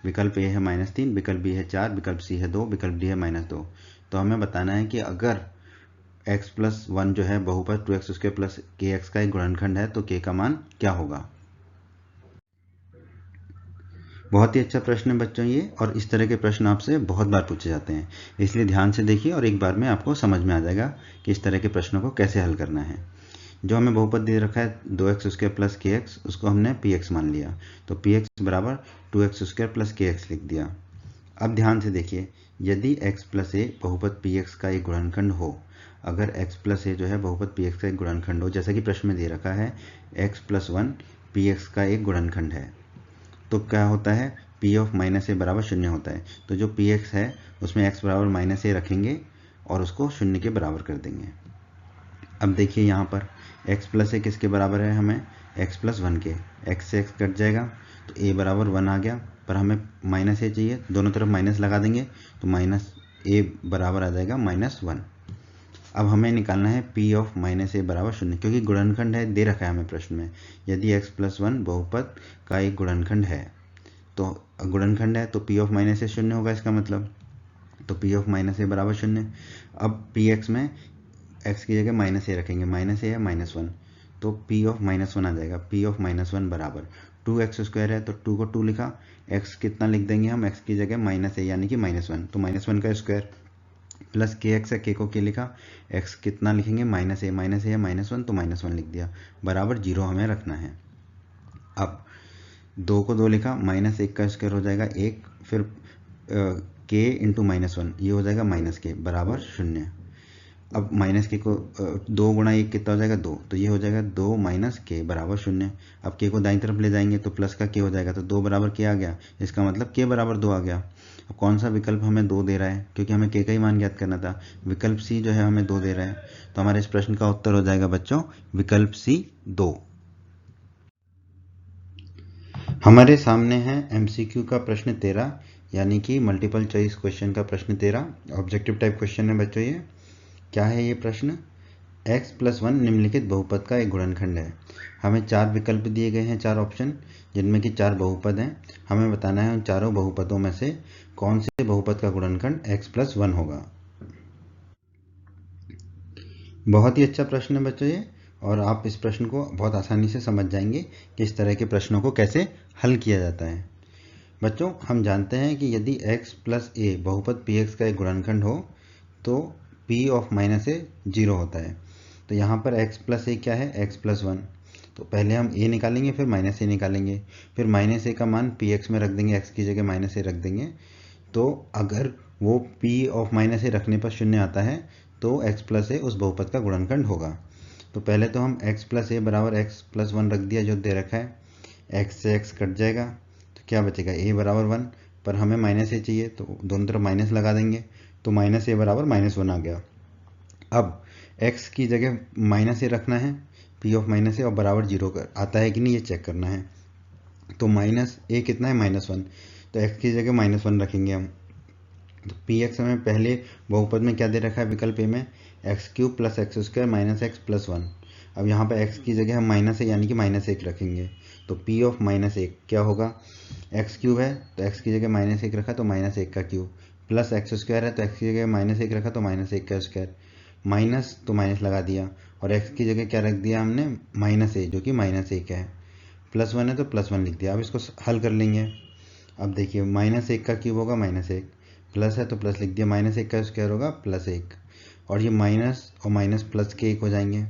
विकल्प ए है -3, विकल्प बी है 4, विकल्प सी है 2, विकल्प डी है -2। तो हमें बताना है कि अगर x + 1 जो है बहुपद 2x² + kx का एक गुणनखंड है तो k का मान क्या होगा। बहुत ही अच्छा प्रश्न है बच्चों ये, और इस तरह के प्रश्न आपसे बहुत बार पूछे जाते हैं, इसलिए ध्यान से देखिए और एक बार में आपको समझ में आ जाएगा कि इस तरह के प्रश्नों को कैसे हल करना है। जो हमें बहुपद दे रखा है 2x² + kx, उसको हमने px मान लिया, तो px बराबर 2x² + kx लिख दिया। अब ध्यान से देखिए, यदि x + a बहुपद px का एक गुणनखंड हो, अगर x + a जो है बहुपद px का एक गुणनखंड हो, जैसा कि प्रश्न में दे रखा है x + 1 px का एक गुणनखंड है, तो क्या होता है, p(-a) बराबर 0 होता है। तो जो px है उसमें x बराबर -a रखेंगे और उसको 0 के बराबर कर देंगे। अब देखिए यहाँ पर x + a किसके बराबर है, हमें x + 1 के। x से x कट जाएगा तो a बराबर 1 आ गया, पर हमें -a चाहिए, दोनों तरफ माइनस लगा देंगे तो -a बराबर आ जाएगा -1। अब हमें निकालना है p(-a) बराबर 0, क्योंकि गुणनखंड है दे रखा है हमें प्रश्न में। यदि x + 1 बहुपद का एक गुणनखंड है, तो गुणनखंड है तो p(-a) 0 होगा इसका मतलब, तो p(-a) बराबर 0। अब px में x की जगह -a रखेंगे, -a है -1, तो p(-1) आ जाएगा। p(-1) बराबर 2x² है तो 2 को 2 लिखा, x कितना लिख देंगे हम, x की जगह -a यानी कि -1, तो -1 का स्क्वायर प्लस kx है, k को k लिखा, x कितना लिखेंगे, -a है -1, तो -1 लिख दिया, बराबर 0 हमें रखना है। अब 2 को 2 लिखा, -1 का स्क्वायर हो जाएगा 1, फिर k × -1 ये हो जाएगा -k बराबर 0। अब माइनस के को 2 गुणा 1 कितना हो जाएगा 2, तो ये हो जाएगा 2 माइनस के बराबर 0। अब के को दाईं तरफ ले जाएंगे तो प्लस का के हो जाएगा, तो 2 बराबर के आ गया, इसका मतलब के बराबर 2 आ गया। अब कौन सा विकल्प हमें 2 दे रहा है, क्योंकि हमें के का ही मान ज्ञात करना था, विकल्प सी जो है हमें 2 दे रहा है, तो हमारे इस प्रश्न का उत्तर हो जाएगा बच्चों विकल्प सी 2। हमारे सामने है एमसीक्यू का प्रश्न 13, यानी कि मल्टीपल चॉइस क्वेश्चन का प्रश्न 13, ऑब्जेक्टिव टाइप क्वेश्चन है बच्चों। ये क्या है ये प्रश्न, x+1 निम्नलिखित बहुपद का एक गुणनखंड है। हमें 4 विकल्प दिए गए हैं, 4 ऑप्शन, जिनमें कि 4 बहुपद हैं। हमें बताना है उन चारों बहुपदों में से कौन से बहुपद का गुणनखंड x+1 होगा। बहुत ही अच्छा प्रश्न है बच्चों ये, और आप इस प्रश्न को बहुत आसानी से समझ जाएंगे कि इस तरह के प्रश्नों को कैसे हल किया जाता है। बच्चों हम जानते हैं कि यदि x + a बहुपद px का एक गुणनखंड हो तो p ऑफ -a 0 होता है। तो यहाँ पर x + a क्या है, x+1। तो पहले हम a निकालेंगे, फिर -a निकालेंगे, फिर -a का मान px में रख देंगे, x की जगह -a रख देंगे। तो अगर वो p ऑफ -a रखने पर 0 आता है तो x + a उस बहुपद का गुणनखंड होगा। तो पहले तो हम x + a बराबर x+1 रख दिया जो दे रखा है, x से x कट जाएगा तो क्या बचेगा, a बराबर 1, पर हमें -a चाहिए तो दोनों तरफ माइनस लगा देंगे, तो -a बराबर -1 आ गया। अब x की जगह -a रखना है, p ऑफ -a और बराबर 0 आता है कि नहीं ये चेक करना है। तो -a कितना है, -1, तो x की जगह -1 रखेंगे हम। तो px हमें पहले बहुपद में क्या दे रखा है, विकल्प ए में x³ + x² - x+1। अब यहाँ पर x की जगह हम -a यानी कि -1 रखेंगे, तो p ऑफ -1 क्या होगा, x³ है तो x की जगह -1 रखा तो -1 का क्यूब, प्लस x² है तो x की जगह -1 रखा तो -1 का स्क्वायर, माइनस तो माइनस लगा दिया, और x की जगह क्या रख दिया हमने, -a जो कि -1 है, +1 है तो +1 लिख दिया। अब इसको हल कर लेंगे। अब देखिए -1 का क्यूब होगा -1, प्लस है तो प्लस लिख दिया, -1 का स्क्वायर होगा +1, और ये माइनस और माइनस प्लस के 1 हो जाएंगे,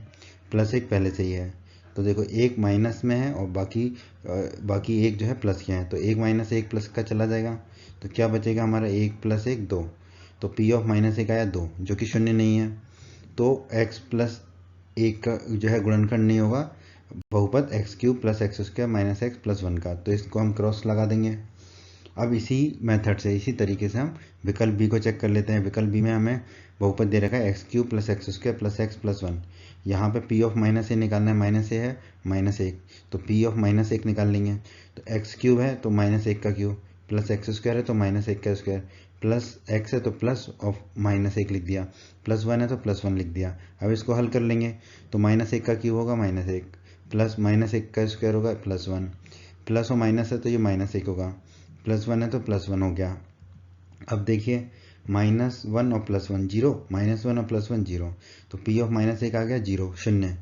+1 पहले से ही है, तो देखो एक माइनस में है और बाकी एक जो है प्लस के हैं, तो 1 - 1 प्लस का चला जाएगा, तो क्या बचेगा हमारा 1 + 1 2, तो p ऑफ -1 आया 2 जो कि 0 नहीं है, तो x + 1 का जो है गुणनखंड नहीं होगा बहुपद x³ + x² - x+1 का, तो इसको हम क्रॉस लगा देंगे। अब इसी मेथड से, इसी तरीके से हम विकल्प बी को चेक कर लेते हैं। विकल्प बी में हमें बहुपद दे रखा है x³ + x² + x+1। यहाँ पे p ऑफ -a निकालना है, -a है -1, तो p ऑफ -1 निकाल लेंगे, तो x³ है तो -1 का क्यूब, प्लस x² है तो -1 का स्क्वायर, प्लस x है तो प्लस ऑफ -1 लिख दिया, +1 है तो +1 लिख दिया। अब इसको हल कर लेंगे, तो -1 का क्यूब होगा -1, प्लस -1 का स्क्वायर होगा +1, प्लस और माइनस है तो ये -1 होगा, +1 है तो +1 हो गया। अब देखिए -1 और +1 0, -1 और +1 0, तो p ऑफ -1 आ गया 0 0,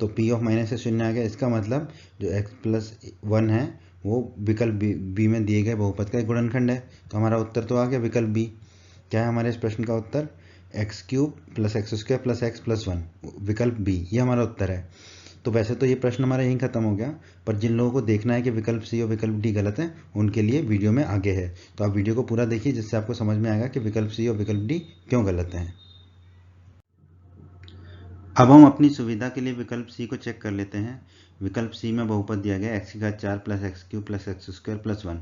तो p ऑफ -0 आ गया। इसका मतलब जो x+1 है वो विकल्प बी में दिए गए बहुपद का एक गुणनखंड है, तो हमारा उत्तर तो आ गया विकल्प बी। क्या है हमारे इस प्रश्न का उत्तर, x³ + x² + x+1, विकल्प बी, ये हमारा उत्तर है। तो वैसे तो ये प्रश्न हमारा यहीं खत्म हो गया, पर जिन लोगों को देखना है कि विकल्प सी और विकल्प डी गलत है, उनके लिए वीडियो में आगे है, तो आप वीडियो को पूरा देखिए जिससे आपको समझ में आएगा कि विकल्प सी और विकल्प डी क्यों गलत हैं। अब हम अपनी सुविधा के लिए विकल्प सी को चेक कर लेते हैं। विकल्प सी में बहुपद दिया गया x4 + x³ + x² + 1।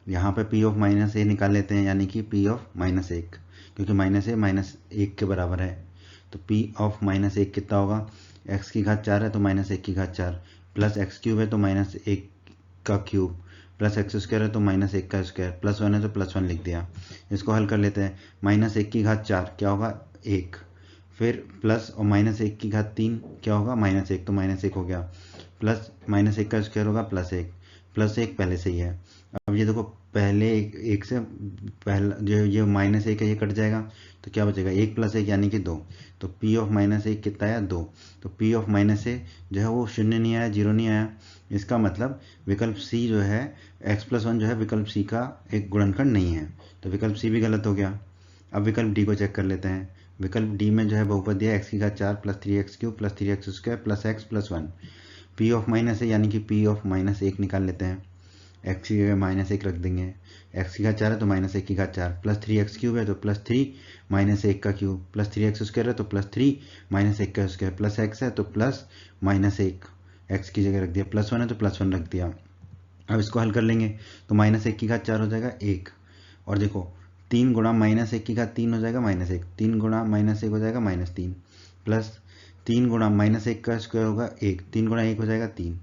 यहाँ पे p ऑफ -a निकाल लेते हैं, यानी कि p ऑफ -1, क्योंकि -a -1 के बराबर है, तो p ऑफ -1 कितना होगा, x4 है तो -1/4, प्लस x³ है तो -1 का क्यूब, प्लस x² है तो -1 का स्क्वायर, +1 है तो +1 लिख दिया। इसको हल कर लेते हैं, -1/4 क्या होगा 1, फिर प्लस और -1/3 क्या होगा, -1, तो -1 हो गया, प्लस -1 का स्क्वायर होगा +1 पहले से ही है। अब ये देखो पहले एक से पहला जो ये -1 है ये कट जाएगा, तो क्या बचेगा 1 + 1 यानी कि 2, तो p ऑफ -1 कितना आया 2, तो p ऑफ -a जो है वो 0 नहीं आया, 0 नहीं आया। इसका मतलब विकल्प सी जो है x+1 जो है विकल्प सी का एक गुणनखंड नहीं है, तो विकल्प सी भी गलत हो गया। अब विकल्प डी को चेक कर लेते हैं। विकल्प डी में जो है बहुपद दिया x4 + 3x³ + 3x² + x+1, p of -a यानी कि p ऑफ -1 निकाल लेते हैं। एक्स की जगह -1 रख देंगे, एक्स की घात 4 है तो -1 की घात 4 प्लस 3x क्यूब है तो +3 -1 का क्यूब प्लस 3x स्क्वायर है तो +3 -1 का स्क्वायर प्लस x है तो प्लस -1 x की जगह रख दिया, +1 है तो +1 रख दिया। अब इसको हल कर लेंगे तो -1 की घात 4 हो जाएगा 1, और देखो 3 गुणा -1 की घात 3 हो जाएगा -1, 3 गुणा -1 हो जाएगा -3 प्लस 3 गुणा -1 का स्क्वायर होगा 1, 3 गुणा 1 हो जाएगा 3,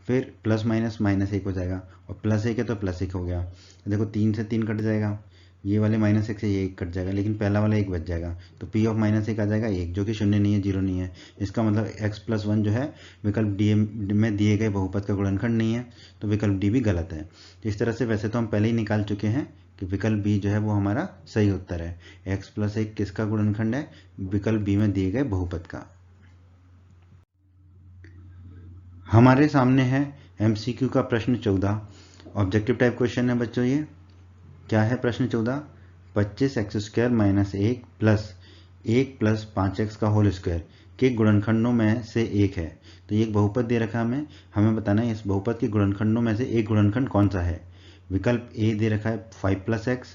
फिर प्लस माइनस -1 हो जाएगा और +1 है तो +1 हो गया। देखो 3 से 3 कट जाएगा, ये वाले -1 से ये 1 कट जाएगा, लेकिन पहला वाला 1 बच जाएगा, तो P ऑफ -1 आ जाएगा 1, जो कि शून्य नहीं है, 0 नहीं है। इसका मतलब x+1 जो है विकल्प डी में दिए गए बहुपद का गुणनखंड नहीं है, तो विकल्प डी भी गलत है। तो इस तरह से वैसे तो हम पहले ही निकाल चुके हैं कि विकल्प बी जो है वो हमारा सही उत्तर है। x+1 किसका गुणनखंड है? विकल्प बी में दिए गए बहुपद का। हमारे सामने है MCQ का प्रश्न 14, ऑब्जेक्टिव टाइप क्वेश्चन है बच्चों। ये क्या है प्रश्न 14? 25x² - 1 प्लस 1 प्लस 5x का होल स्क्वायर के गुणनखंडों में से एक है। तो ये एक बहुपद दे रखा है, हमें बताना है इस बहुपद के गुणनखंडों में से एक गुणनखंड कौन सा है। विकल्प ए दे रखा है 5 + x,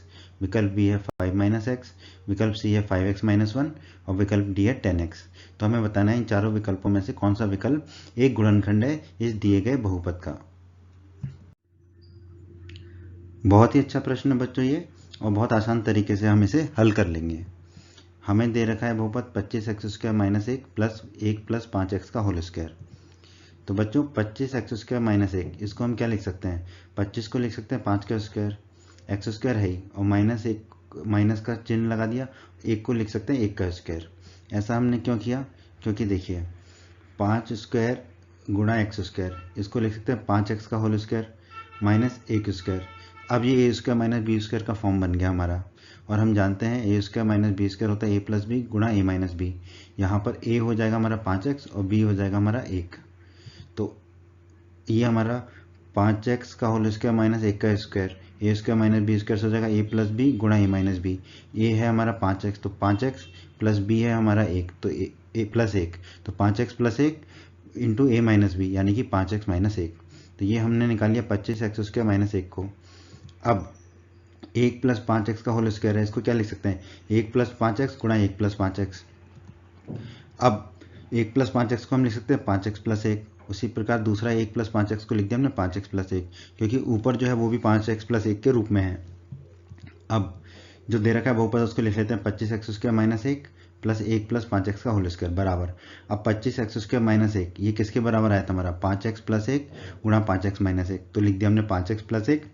विकल्प बी है 5 - x, विकल्प सी है 5x - 1 और विकल्प डी है 10x। तो हमें बताना है इन चारों विकल्पों में से कौन सा विकल्प एक गुणनखंड है इस दिए गए बहुपद का। बहुत ही अच्छा प्रश्न है बच्चों ये, और बहुत आसान तरीके से हम इसे हल कर लेंगे। हमें दे रखा है बहुपद 25x² - 1 प्लस 1 प्लस 5x का होल स्क्वायर। तो बच्चों 25x² - 1 इसको हम क्या लिख सकते हैं? 25 को लिख सकते हैं 5 का स्क्वायर, एक्स स्क्वायर है ही, और -1 माइनस का चिन्ह लगा दिया, 1 को लिख सकते हैं 1 का स्क्वायर। ऐसा हमने क्यों किया? क्योंकि देखिए 5 स्क्वायर गुणा x स्क्वायर, इसको लिख सकते हैं 5x का होल स्क्वायर माइनस 1 स्क्वायर। अब ये a square minus B square का फॉर्म बन गया हमारा, और हम जानते हैं a square minus B square होता है a प्लस बी गुणा a माइनस बी। यहाँ पर a हो जाएगा हमारा 5x और b हो जाएगा हमारा 1। तो ये हमारा 5x का होल स्क्वायर माइनस 1 का स्क्वायर, ए स्क्वायर माइनस बी स्क्वायर हो जाएगा a प्लस बी गुणा a माइनस बी। a है हमारा 5x, तो 5x प्लस b है हमारा 1, तो a प्लस 1, तो 5x plus 1 into a minus B, यानी कि 5x माइनस 1। तो ये हमने निकाल लिया 25x² माइनस 1 को। अब 1 प्लस 5x का होल स्क्वायर है, इसको क्या लिख सकते हैं? 1 प्लस 5x गुणा 1 प्लस 5x। अब 1 प्लस 5x को हम लिख सकते हैं 5x प्लस 1। उसी प्रकार दूसरा 1 प्लस 5x को लिख दिया हमने 5x प्लस 1, क्योंकि ऊपर जो है वो भी 5x प्लस 1 के रूप में है। अब जो दे रखा है बहुपद उसको लिख लेते हैं 25x² minus 1 plus 1 plus 5x का होल स्क्वायर बराबर। अब 25x² माइनस 1 ये किसके बराबर आया था हमारा? 5x प्लस 1 गुणा 5x माइनस 1। तो लिख दिया हमने 5x प्लस 1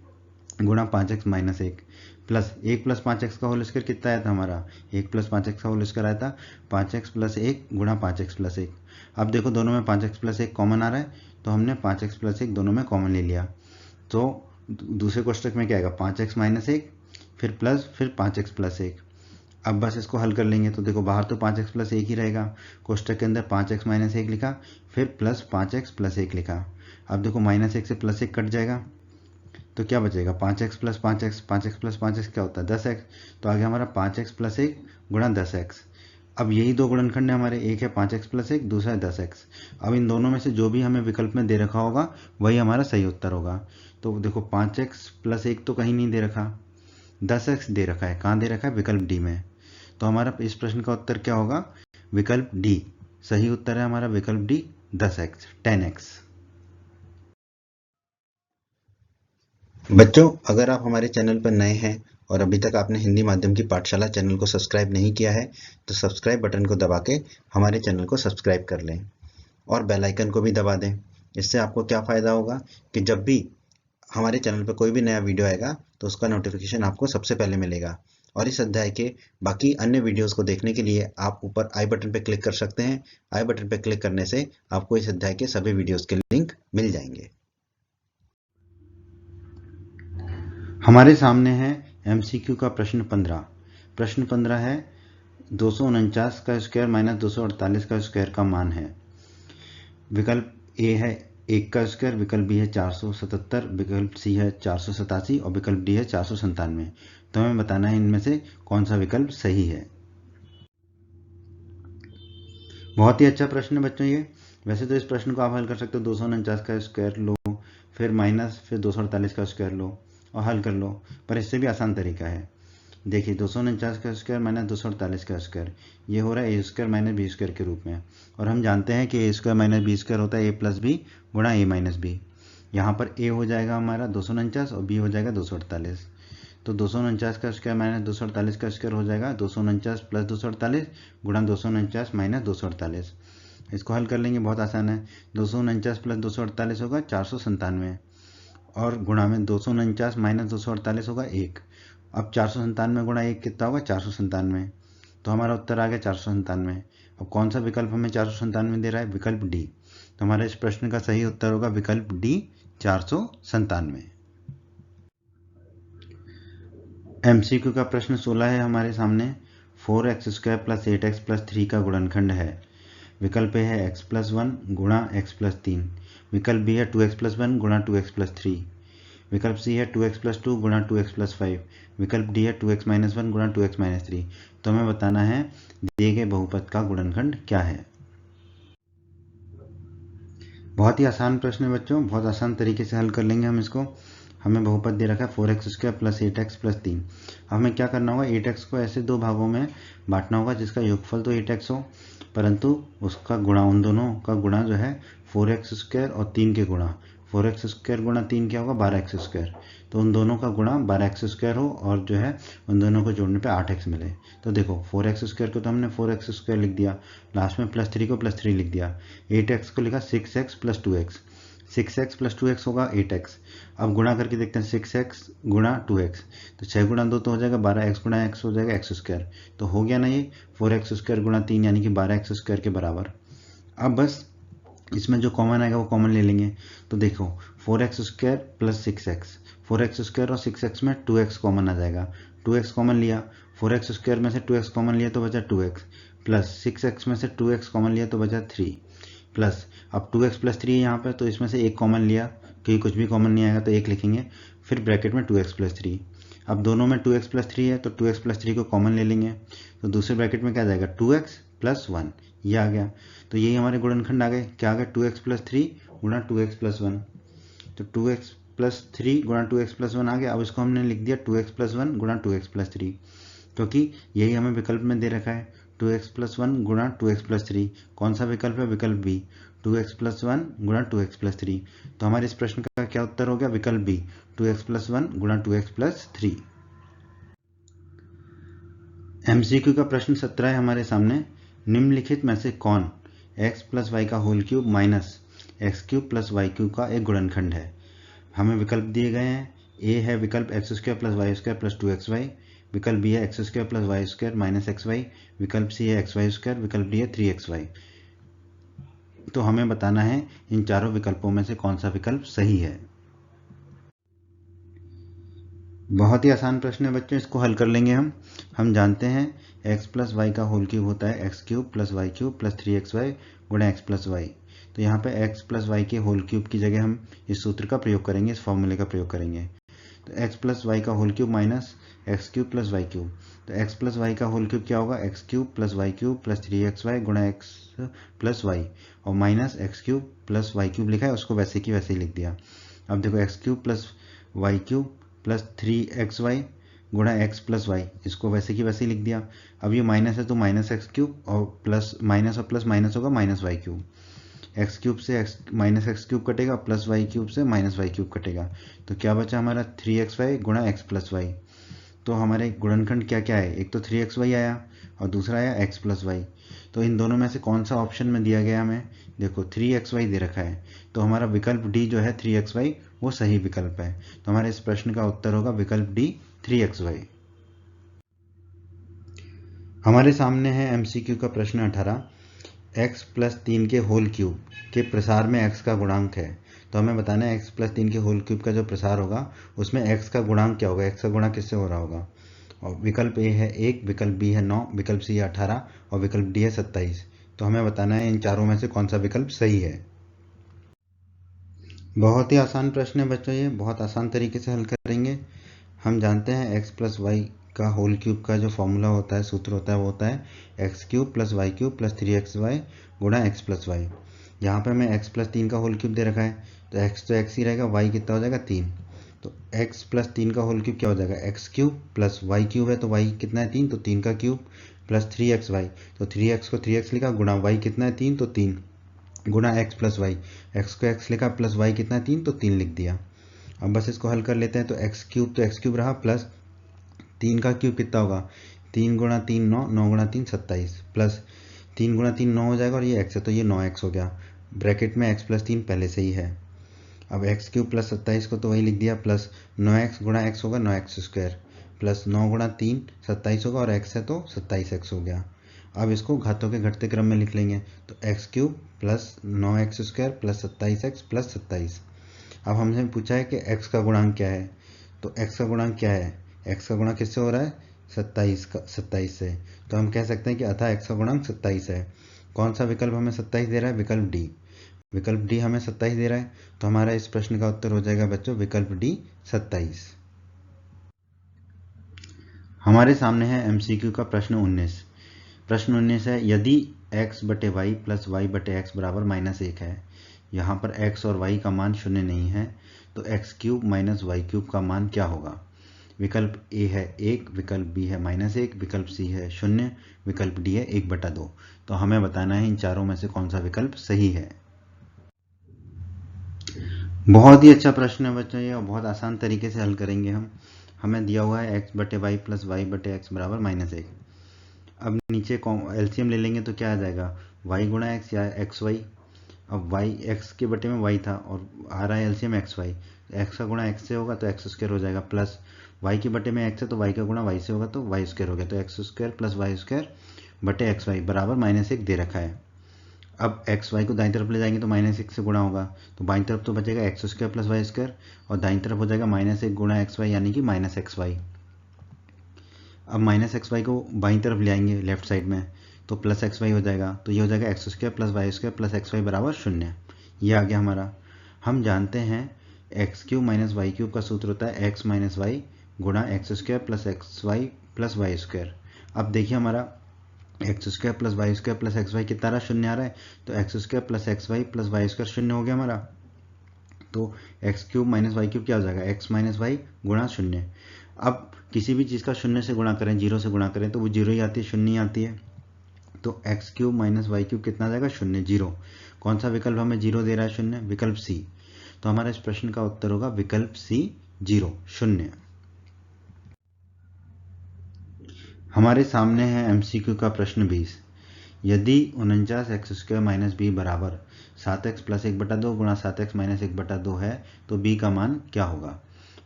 गुणा 5x minus 1 plus 1 plus 5x का होल स्क्वायर कितना आया था हमारा? 1 प्लस 5x का होल स्क्वायर आया था 5x प्लस 1 गुणा 5x प्लस 1। अब देखो दोनों में 5x प्लस 1 कॉमन आ रहा है, तो हमने 5x प्लस 1 दोनों में कॉमन ले लिया। तो दूसरे कोष्टक में क्या आएगा? 5x माइनस 1 फिर प्लस फिर 5x प्लस 1। अब बस इसको हल कर लेंगे, तो देखो बाहर तो 5x प्लस 1 ही रहेगा, कोष्टक के अंदर 5x माइनस 1 लिखा, फिर प्लस 5x प्लस 1 लिखा। अब देखो -1 से +1 कट जाएगा, तो क्या बचेगा? 5x plus 5x, 5x plus 5x क्या होता है? 10x। तो आगे हमारा 5x प्लस 1 गुणा 10x। अब यही दो गुणनखंड है हमारे, एक है 5x प्लस 1, दूसरा है 10x। अब इन दोनों में से जो भी हमें विकल्प में दे रखा होगा वही हमारा सही उत्तर होगा। तो देखो 5x प्लस 1 तो कहीं नहीं दे रखा, 10x दे रखा है। कहाँ दे रखा है? विकल्प डी में। तो हमारा इस प्रश्न का उत्तर क्या होगा? विकल्प डी सही उत्तर है हमारा, विकल्प डी 10x 10x। बच्चों अगर आप हमारे चैनल पर नए हैं और अभी तक आपने हिंदी माध्यम की पाठशाला चैनल को सब्सक्राइब नहीं किया है, तो सब्सक्राइब बटन को दबा के हमारे चैनल को सब्सक्राइब कर लें और बेल आइकन को भी दबा दें। इससे आपको क्या फ़ायदा होगा कि जब भी हमारे चैनल पर कोई भी नया वीडियो आएगा तो उसका नोटिफिकेशन आपको सबसे पहले मिलेगा। और इस अध्याय के बाकी अन्य वीडियोस को देखने के लिए आप ऊपर आई बटन पर क्लिक कर सकते हैं। आई बटन पर क्लिक करने से आपको इस अध्याय के सभी वीडियोस के लिंक मिल जाएंगे। हमारे सामने है MCQ का प्रश्न 15। प्रश्न 15 है 249 का स्क्वायर माइनस 248 का स्क्वायर का मान है। विकल्प ए है 1 का स्क्वायर, विकल्प बी है 477, विकल्प सी है 487 और विकल्प डी है 497। तो हमें बताना है इनमें से कौन सा विकल्प सही है। बहुत ही अच्छा प्रश्न है बच्चों ये। वैसे तो इस प्रश्न को आप हल कर सकते हो, 249 का स्क्वायर लो, फिर माइनस, फिर 248 का स्क्वायर लो और हल कर लो। पर इससे भी आसान तरीका है। देखिए 249 का स्क्वायर माइनस 248 का स्क्वायर, ये हो रहा है ए स्क्वायर माइनस बी स्क्वायर के रूप में। और हम जानते हैं कि ए स्क्वायर माइनस बी स्क्वायर होता है ए प्लस बी गुणा ए माइनस बी। यहाँ पर ए हो जाएगा हमारा 249 और बी हो जाएगा 248। तो 249 का स्क्वायर माइनस 248 का स्क्वायर हो जाएगा 249 प्लस 248 गुणा 249 माइनस 248। इसको हल कर लेंगे, बहुत आसान है। 249 प्लस 248 होगा 497 और गुणा में 249 माइनस 248 होगा 1। अब 497 गुणा 1 कितना होगा 497। तो हमारा उत्तर आ गया 497। अब कौन सा विकल्प हमें 497 दे रहा है? विकल्प डी। तो हमारे इस प्रश्न का सही उत्तर होगा विकल्प डी 497। एमसीक्यू का प्रश्न 16 है हमारे सामने। 4x square plus 8x plus 3 का गुणनखंड है। विकल्प ए है x प्लस 1 गुणा x प्लस 3। विकल्प बी है 2x प्लस 1 गुणा 2x प्लस 3। विकल्प सी है 2x प्लस 2 गुणा 2x प्लस 5। विकल्प डी है 2x माइनस 1 गुणा 2x माइनस 3। तो हमें बताना है दिए गए बहुपद का गुणनखंड क्या है। बहुत ही आसान प्रश्न है बच्चों, बहुत आसान तरीके से हल कर लेंगे हम इसको। हमें बहुपद दे रखा है 4x square plus 8x plus 3। हमें क्या करना होगा, 8x को ऐसे दो भागों में बांटना होगा जिसका योगफल तो 8x हो, परंतु उसका गुणा, उन दोनों का गुणा जो है 4x स्क्वायर और 3 के गुणा। 4x स्क्वायर गुणा 3 क्या होगा 12x स्क्वायर। तो उन दोनों का गुणा 12x स्क्वायर हो और जो है उन दोनों को जोड़ने पे 8x मिले। तो देखो 4x स्क्वायर को तो हमने 4x स्क्वायर लिख दिया, लास्ट में प्लस 3 को प्लस 3 लिख दिया। 8x को लिखा 6x plus 2x। 6x plus 2x होगा 8x। अब गुणा करके देखते हैं 6x गुणा 2x, तो 6 गुणा 2 तो हो जाएगा 12x गुणा x हो जाएगा x स्क्वायर। तो हो गया ना ये 4x स्क्वायर गुणा 3 यानी कि 12x स्क्वायर के बराबर। अब बस इसमें जो कॉमन आएगा वो कॉमन ले लेंगे। तो देखो 4x square plus 6x, 4x square और 6x में 2x कॉमन आ जाएगा। 2x कॉमन लिया, 4x स्क्वायर में से 2x कॉमन लिया तो बचा 2x, प्लस 6x में से 2x कॉमन लिया तो बचा 3, प्लस अब 2x प्लस 3 है यहाँ पे, तो इसमें से एक कॉमन लिया क्योंकि कुछ भी कॉमन नहीं आएगा तो एक लिखेंगे, फिर ब्रैकेट में 2x प्लस 3। अब दोनों में 2x प्लस 3 है तो 2x प्लस 3 को कॉमन ले लेंगे, तो दूसरे ब्रैकेट में क्या आ जाएगा 2x प्लस 1, ये आ गया। तो यही हमारे गुणनखंड आ गए। क्या आ गया 2x प्लस 3 गुणा 2x प्लस 1। तो 2x प्लस 3 गुणा 2x प्लस 1 आ गया। अब इसको हमने लिख दिया 2x प्लस 1 गुणा 2x प्लस 3, क्योंकि यही हमें विकल्प में दे रखा है 2x प्लस 1 गुणा 2x प्लस 3। कौन सा विकल्प है? विकल्प बी, 2x प्लस 1 गुणा 2x प्लस 3। तो हमारे इस प्रश्न का क्या उत्तर हो गया? विकल्प बी 2x प्लस 1 गुणा 2x प्लस 3। एमसीक्यू का प्रश्न 17 है हमारे सामने। निम्नलिखित में से कौन x प्लस वाई का whole cube minus X cube plus Y cube का एक गुणनखंड है? हमें विकल्प दिए गए हैं। ए है विकल्प X square plus Y square plus 2xy। विकल्प बी है X square plus Y square minus xy। विकल्प सी है xy स्क्वायर। विकल्प डी है 3xy। तो हमें बताना है इन चारों विकल्पों में से कौन सा विकल्प सही है। बहुत ही आसान प्रश्न है बच्चों, इसको हल कर लेंगे हम जानते हैं x प्लस वाई का होल क्यूब होता है X cube plus Y cube plus 3xy गुणा एक्स प्लस वाई। तो यहाँ पे x प्लस वाई के होल क्यूब की जगह हम इस सूत्र का प्रयोग करेंगे, इस फॉर्मूले का प्रयोग करेंगे। तो x प्लस वाई का whole cube minus X cube plus Y cube. तो x प्लस वाई का होल क्यूब क्या होगा? X cube plus Y cube plus 3xy गुणा एक्स प्लस वाई, और minus X cube plus Y cube लिखा है उसको वैसे की वैसे ही लिख दिया। अब देखो X cube plus Y cube plus 3xy गुणा एक्स प्लस वाई, इसको वैसे की वैसे ही लिख दिया। अब ये माइनस है तो माइनस एक्स क्यूब और प्लस माइनस होगा minus Y cube. X cube से माइनस एक्स क्यूब कटेगा, प्लस वाई क्यूब से माइनस वाई क्यूब कटेगा। तो क्या बचा हमारा 3xy गुणा एक्स प्लस वाई। तो हमारे गुणनखंड क्या क्या है? एक तो 3xy आया और दूसरा आया x प्लस वाई। तो इन दोनों में से कौन सा ऑप्शन में दिया गया हमें? देखो 3xy दे रखा है, तो हमारा विकल्प डी जो है 3xy वो सही विकल्प है। तो हमारे इस प्रश्न का उत्तर होगा विकल्प डी 3xy। हमारे सामने है एमसीक्यू का प्रश्न 18। x प्लस 3 के होल क्यूब के प्रसार में x का गुणांक है। तो हमें बताना है x प्लस 3 के होल क्यूब का जो प्रसार होगा उसमें x का गुणांक क्या होगा, x का गुणा किससे हो रहा होगा। और विकल्प ए है 1, विकल्प बी है 9, विकल्प सी है 18 और विकल्प डी है 27। तो हमें बताना है इन चारों में से कौन सा विकल्प सही है। बहुत ही आसान प्रश्न है बच्चों, ये बहुत आसान तरीके से हल करेंगे। हम जानते हैं x प्लस वाई का होल क्यूब का जो फॉर्मूला होता है, सूत्र होता है, वो होता है X cube plus Y cube plus 3xy गुणा एक्स प्लस वाई। यहाँ पे हमें x प्लस 3 का होल क्यूब दे रखा है, तो x ही रहेगा, y कितना हो जाएगा 3। तो x प्लस 3 का होल क्यूब क्या हो जाएगा, X cube plus Y cube है, तो y कितना है 3, तो 3 का क्यूब प्लस 3xy, तो 3x को 3x लिखा, गुणा y कितना है 3, तो 3 गुणा x प्लस वाई, x को x लिखा प्लस y कितना है 3, तो 3 लिख दिया। अब बस इसको हल कर लेते हैं, तो एक्स क्यूब तो एक्स क्यूब रहा, प्लस 3 का क्यूब कितना होगा, 3 गुणा 3 9, 9 गुणा 3 27, प्लस 3 गुणा 3 9 हो जाएगा, और ये x है तो ये 9x हो गया, ब्रैकेट में x प्लस 3 पहले से ही है। अब एक्स क्यूब प्लस 27 को तो वही लिख दिया, प्लस 9x गुणा x होगा 9x स्क्वायर, प्लस 9 गुणा 3 27 होगा, और x है तो 27x हो गया। अब इसको घातों के घटते क्रम में लिख लेंगे, तो x cube plus 9x square plus 27x plus 27। अब हमसे पूछा है कि x का गुणांक क्या है, तो x का गुणांक क्या है, x का गुणा किससे हो रहा है, 27 से, तो हम कह सकते हैं कि अतः x का गुणांक 27 है। कौन सा विकल्प हमें 27 दे रहा है, विकल्प डी। विकल्प डी हमें 27 दे रहा है, तो हमारा इस प्रश्न का उत्तर हो जाएगा बच्चों विकल्प डी 27। हमारे सामने है एमसीक्यू का प्रश्न 19। प्रश्न 19 है, यदि x बटे वाई प्लस वाई बटे एक्स बराबर -1 है, यहाँ पर x और y का मान शून्य नहीं है, तो x cube minus Y cube का मान क्या होगा। विकल्प ए है 1, विकल्प बी है -1, विकल्प सी है 0, विकल्प डी है 1/2। तो हमें बताना है इन चारों में से कौन सा विकल्प सही है। बहुत ही अच्छा प्रश्न है बच्चों ये, और बहुत आसान तरीके से हल करेंगे हम। हमें दिया हुआ है x बटे वाई प्लस वाई बटे एक्स बराबर -1। अब नीचे एलसीएम ले लेंगे तो क्या आ जाएगा, y गुणा एक्स या एक्स वाई। अब y x के बटे में y था, और आ रहा है एलसीएम एक्स वाई, एक्स का गुणा x से होगा तो एक्स स्क्वायर हो जाएगा, प्लस y के बटे में x है तो y का गुणा y से होगा तो y स्क्वायर हो गया, तो X square plus Y square बटे एक्स वाई बराबर -1 दे रखा है। अब एक्स वाई को दाईं तरफ ले जाएंगे तो -1 से गुणा होगा, तो बाईं तरफ तो बचेगा X square plus Y square, और दाईं तरफ हो जाएगा -1 गुणा एक्स वाई यानी कि -xy। अब -xy को बाईं तरफ ले आएंगे लेफ्ट साइड में, तो प्लस xy हो जाएगा, तो ये हो जाएगा X square plus Y square plus xy बराबर 0। ये आ गया हमारा। हम जानते हैं X cube minus Y cube का सूत्र होता है x माइनस वाई गुणा X square plus X Y plus Y square. अब देखिए हमारा X square plus Y square plus X Y कितना रहा, 0 आ रहा है, तो X square plus X Y plus Y square 0 हो गया हमारा। तो x cube minus Y cube क्या हो जाएगा, एक्स माइनस वाई गुणा 0। अब किसी भी चीज़ का 0 से गुणा करें, 0 से गुणा करें तो वो 0 ही आती है, 0 ही आती है। तो x cube minus Y cube कितना आ जाएगा, 0 0। कौन सा विकल्प हमें 0 दे रहा है, 0, विकल्प सी। तो हमारा इस प्रश्न का उत्तर होगा विकल्प सी 0 0। हमारे सामने है एमसीक्यू का प्रश्न 20। यदि 49 एक्स स्क्वायर माइनस बी बराबर 7x प्लस 1/2 गुणा 7x माइनस 1/2 है, तो b का मान क्या होगा।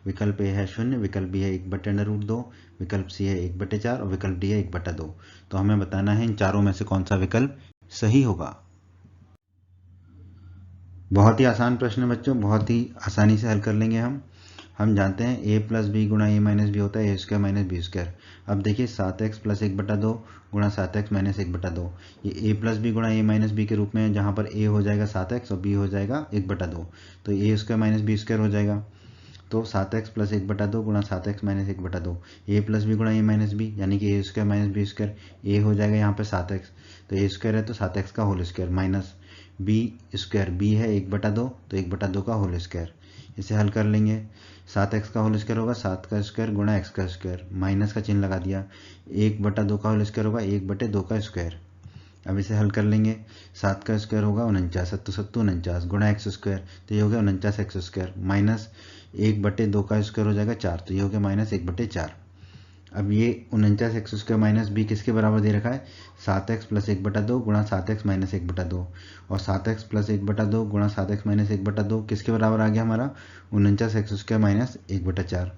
विकल्प ए है 0, विकल्प बी है 1/√2, विकल्प सी है 1/4 और विकल्प डी है 1/2। तो हमें बताना है इन चारों में से कौन सा विकल्प सही होगा। बहुत ही आसान प्रश्न है बच्चों, बहुत ही आसानी से हल कर लेंगे हम जानते हैं a प्लस बी गुणा ए माइनस बी होता है ए स्क्वायर माइनस बी स्क्वायर। अब देखिए 7x प्लस 1/2 गुणा 7x माइनस 1/2, ये a प्लस बी गुणा ए माइनस बी के रूप में है, जहाँ पर a हो जाएगा 7x और b हो जाएगा 1/2, तो ए स्क्वायर माइनस बी स्क्वायर हो जाएगा। तो 7x प्लस 1/2 गुणा 7x माइनस 1/2, ए प्लस बी गुणा ए माइनस बी यानी कि ए स्क्वायर माइनस बी स्क्वायर, ए हो जाएगा यहाँ पे 7x, तो ए स्क्वायर है तो 7x का whole square minus B square, b है 1/2 तो 1/2 का होल स्क्वायर। इसे हल कर लेंगे, 7x का होल स्क्वायर होगा 7 का स्क्वायर गुणा x का स्क्वायर, माइनस का चिन्ह लगा दिया, 1/2 का होल स्क्वायर होगा 1/2 का स्क्वायर। अब इसे हल कर लेंगे, 7 का स्क्वायर होगा 49, 7 7 49 गुणा एक्स स्क्वायर, तो ये हो गया 49 एक्स स्क्वायर, माइनस 1/2 का स्क्वायर हो जाएगा 4, तो ये हो गया माइनस 1/4। अब ये 49 एक्स स्क्वायर माइनस बी किसके बराबर दे रखा है, 7x प्लस 1/2 गुणा 7x माइनस 1/2, और 7x प्लस 1/2 गुणा 7x माइनस 1/2 किसके बराबर आ गया हमारा, 49 एक्स स्क्वायर माइनस 1/4।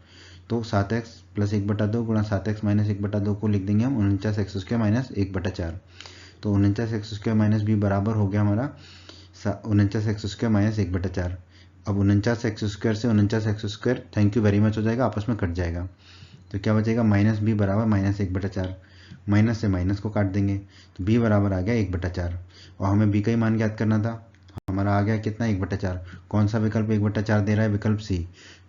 तो 7x प्लस 1/2 गुणा 7x माइनस 1/2 को लिख देंगे हम 49 एक्स स्क्वायर माइनस 1/4। तो 49 एक्स स्क्वायर माइनस बी बराबर हो गया हमारा 49 एक्स स्क्वायर माइनस 1/4। अब 49 एक्स स्क्वायर से 49 x square thank you very much हो जाएगा, आपस में कट जाएगा, तो क्या बचेगा माइनस बी बराबर माइनस 1/4, माइनस से माइनस को काट देंगे तो बी बराबर आ गया 1/4, और हमें बी का ही मान ज्ञात करना था। हमारा आ गया कितना 1/4। कौन सा विकल्प 1/4 दे रहा है, विकल्प सी।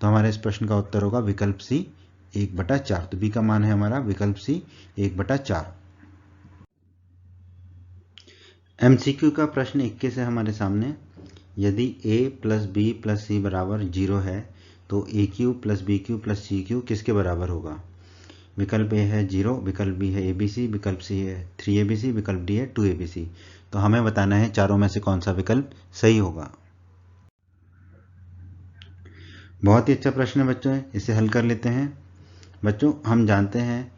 तो हमारे इस प्रश्न का उत्तर होगा विकल्प सी 1/4, तो बी का मान है हमारा विकल्प सी 1/4। एमसीक्यू का प्रश्न 21 है हमारे सामने। यदि a plus B plus C बराबर 0 है तो A cube plus B cube plus C cube किसके बराबर होगा? विकल्प ए है 0, विकल्प बी है ABC, विकल्प सी है 3ABC, विकल्प डी है 2ABC। तो हमें बताना है चारों में से कौन सा विकल्प सही होगा। बहुत ही अच्छा प्रश्न है बच्चों, इसे हल कर लेते हैं। बच्चों हम जानते हैं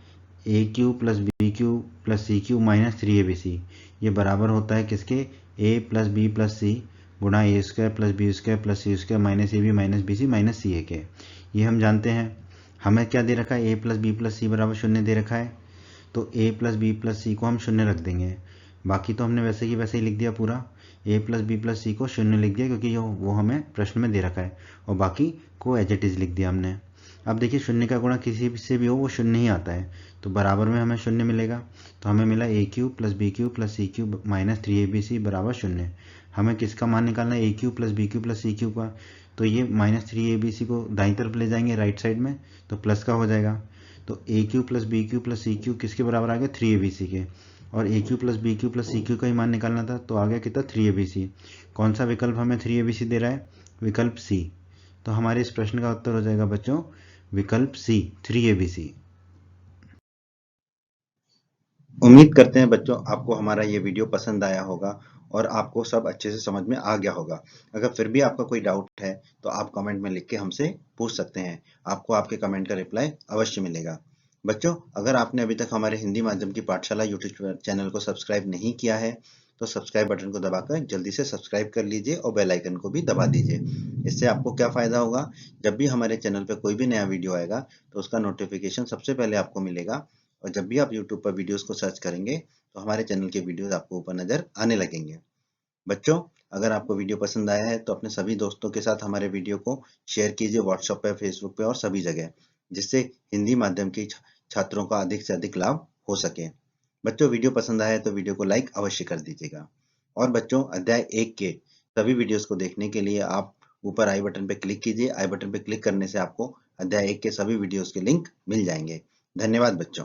A cube plus B cube plus C cube minus 3ABC ये बराबर होता है किसके? a plus B plus C गुणा A square plus B square plus C square minus A B minus B C minus C A के। ये हम जानते हैं। हमें क्या दे रखा है? a plus B plus C बराबर 0 दे रखा है, तो a प्लस बी प्लस सी को हम 0 रख देंगे। बाकी तो हमने वैसे ही लिख दिया पूरा, a प्लस बी प्लस सी को 0 लिख दिया क्योंकि वो हमें प्रश्न में दे रखा है, और बाकी को एज इट इज लिख दिया हमने। अब देखिए 0 का गुणा किसी से भी हो वो 0 ही आता है, तो बराबर में हमें 0 मिलेगा। तो हमें मिला A cube plus B cube plus C cube minus 3ABC बराबर 0। हमें किसका मान निकालना है? A cube plus B cube plus C cube का। तो ये माइनस 3ABC को दाईं तरफ ले जाएंगे राइट साइड में, तो प्लस का हो जाएगा। तो A cube plus B cube plus C cube किसके बराबर आ गया? 3ABC के। और A cube plus B cube plus C cube का ही मान निकालना था, तो आ गया कितना? 3ABC। कौन सा विकल्प हमें 3ABC दे रहा है? विकल्प सी। तो हमारे इस प्रश्न का उत्तर हो जाएगा बच्चों विकल्प सी 3ABC। उम्मीद करते हैं बच्चों आपको हमारा ये वीडियो पसंद आया होगा और आपको सब अच्छे से समझ में आ गया होगा। अगर फिर भी आपका कोई डाउट है तो आप कमेंट में लिख के हमसे पूछ सकते हैं, आपको आपके कमेंट का रिप्लाई अवश्य मिलेगा। बच्चों अगर आपने अभी तक हमारे हिंदी माध्यम की पाठशाला यूट्यूब चैनल को सब्सक्राइब नहीं किया है तो सब्सक्राइब बटन को दबाकर जल्दी से सब्सक्राइब कर लीजिए और बेल आइकन को भी दबा दीजिए। इससे आपको क्या फायदा होगा? जब भी हमारे चैनल पर कोई भी नया वीडियो आएगा तो उसका नोटिफिकेशन सबसे पहले आपको मिलेगा, और जब भी आप YouTube पर वीडियोस को सर्च करेंगे तो हमारे चैनल के वीडियोस आपको ऊपर नजर आने लगेंगे। बच्चों अगर आपको वीडियो पसंद आया है तो अपने सभी दोस्तों के साथ हमारे वीडियो को शेयर कीजिए व्हाट्सएप पे, फेसबुक पे और सभी जगह, जिससे हिंदी माध्यम के छात्रों का अधिक से अधिक लाभ हो सके। बच्चों वीडियो पसंद आया तो वीडियो को लाइक अवश्य कर दीजिएगा। और बच्चों अध्याय 1 के सभी वीडियोस को देखने के लिए आप ऊपर आई बटन पे क्लिक कीजिए। आई बटन पे क्लिक करने से आपको अध्याय 1 के सभी वीडियोस के लिंक मिल जाएंगे। धन्यवाद बच्चों।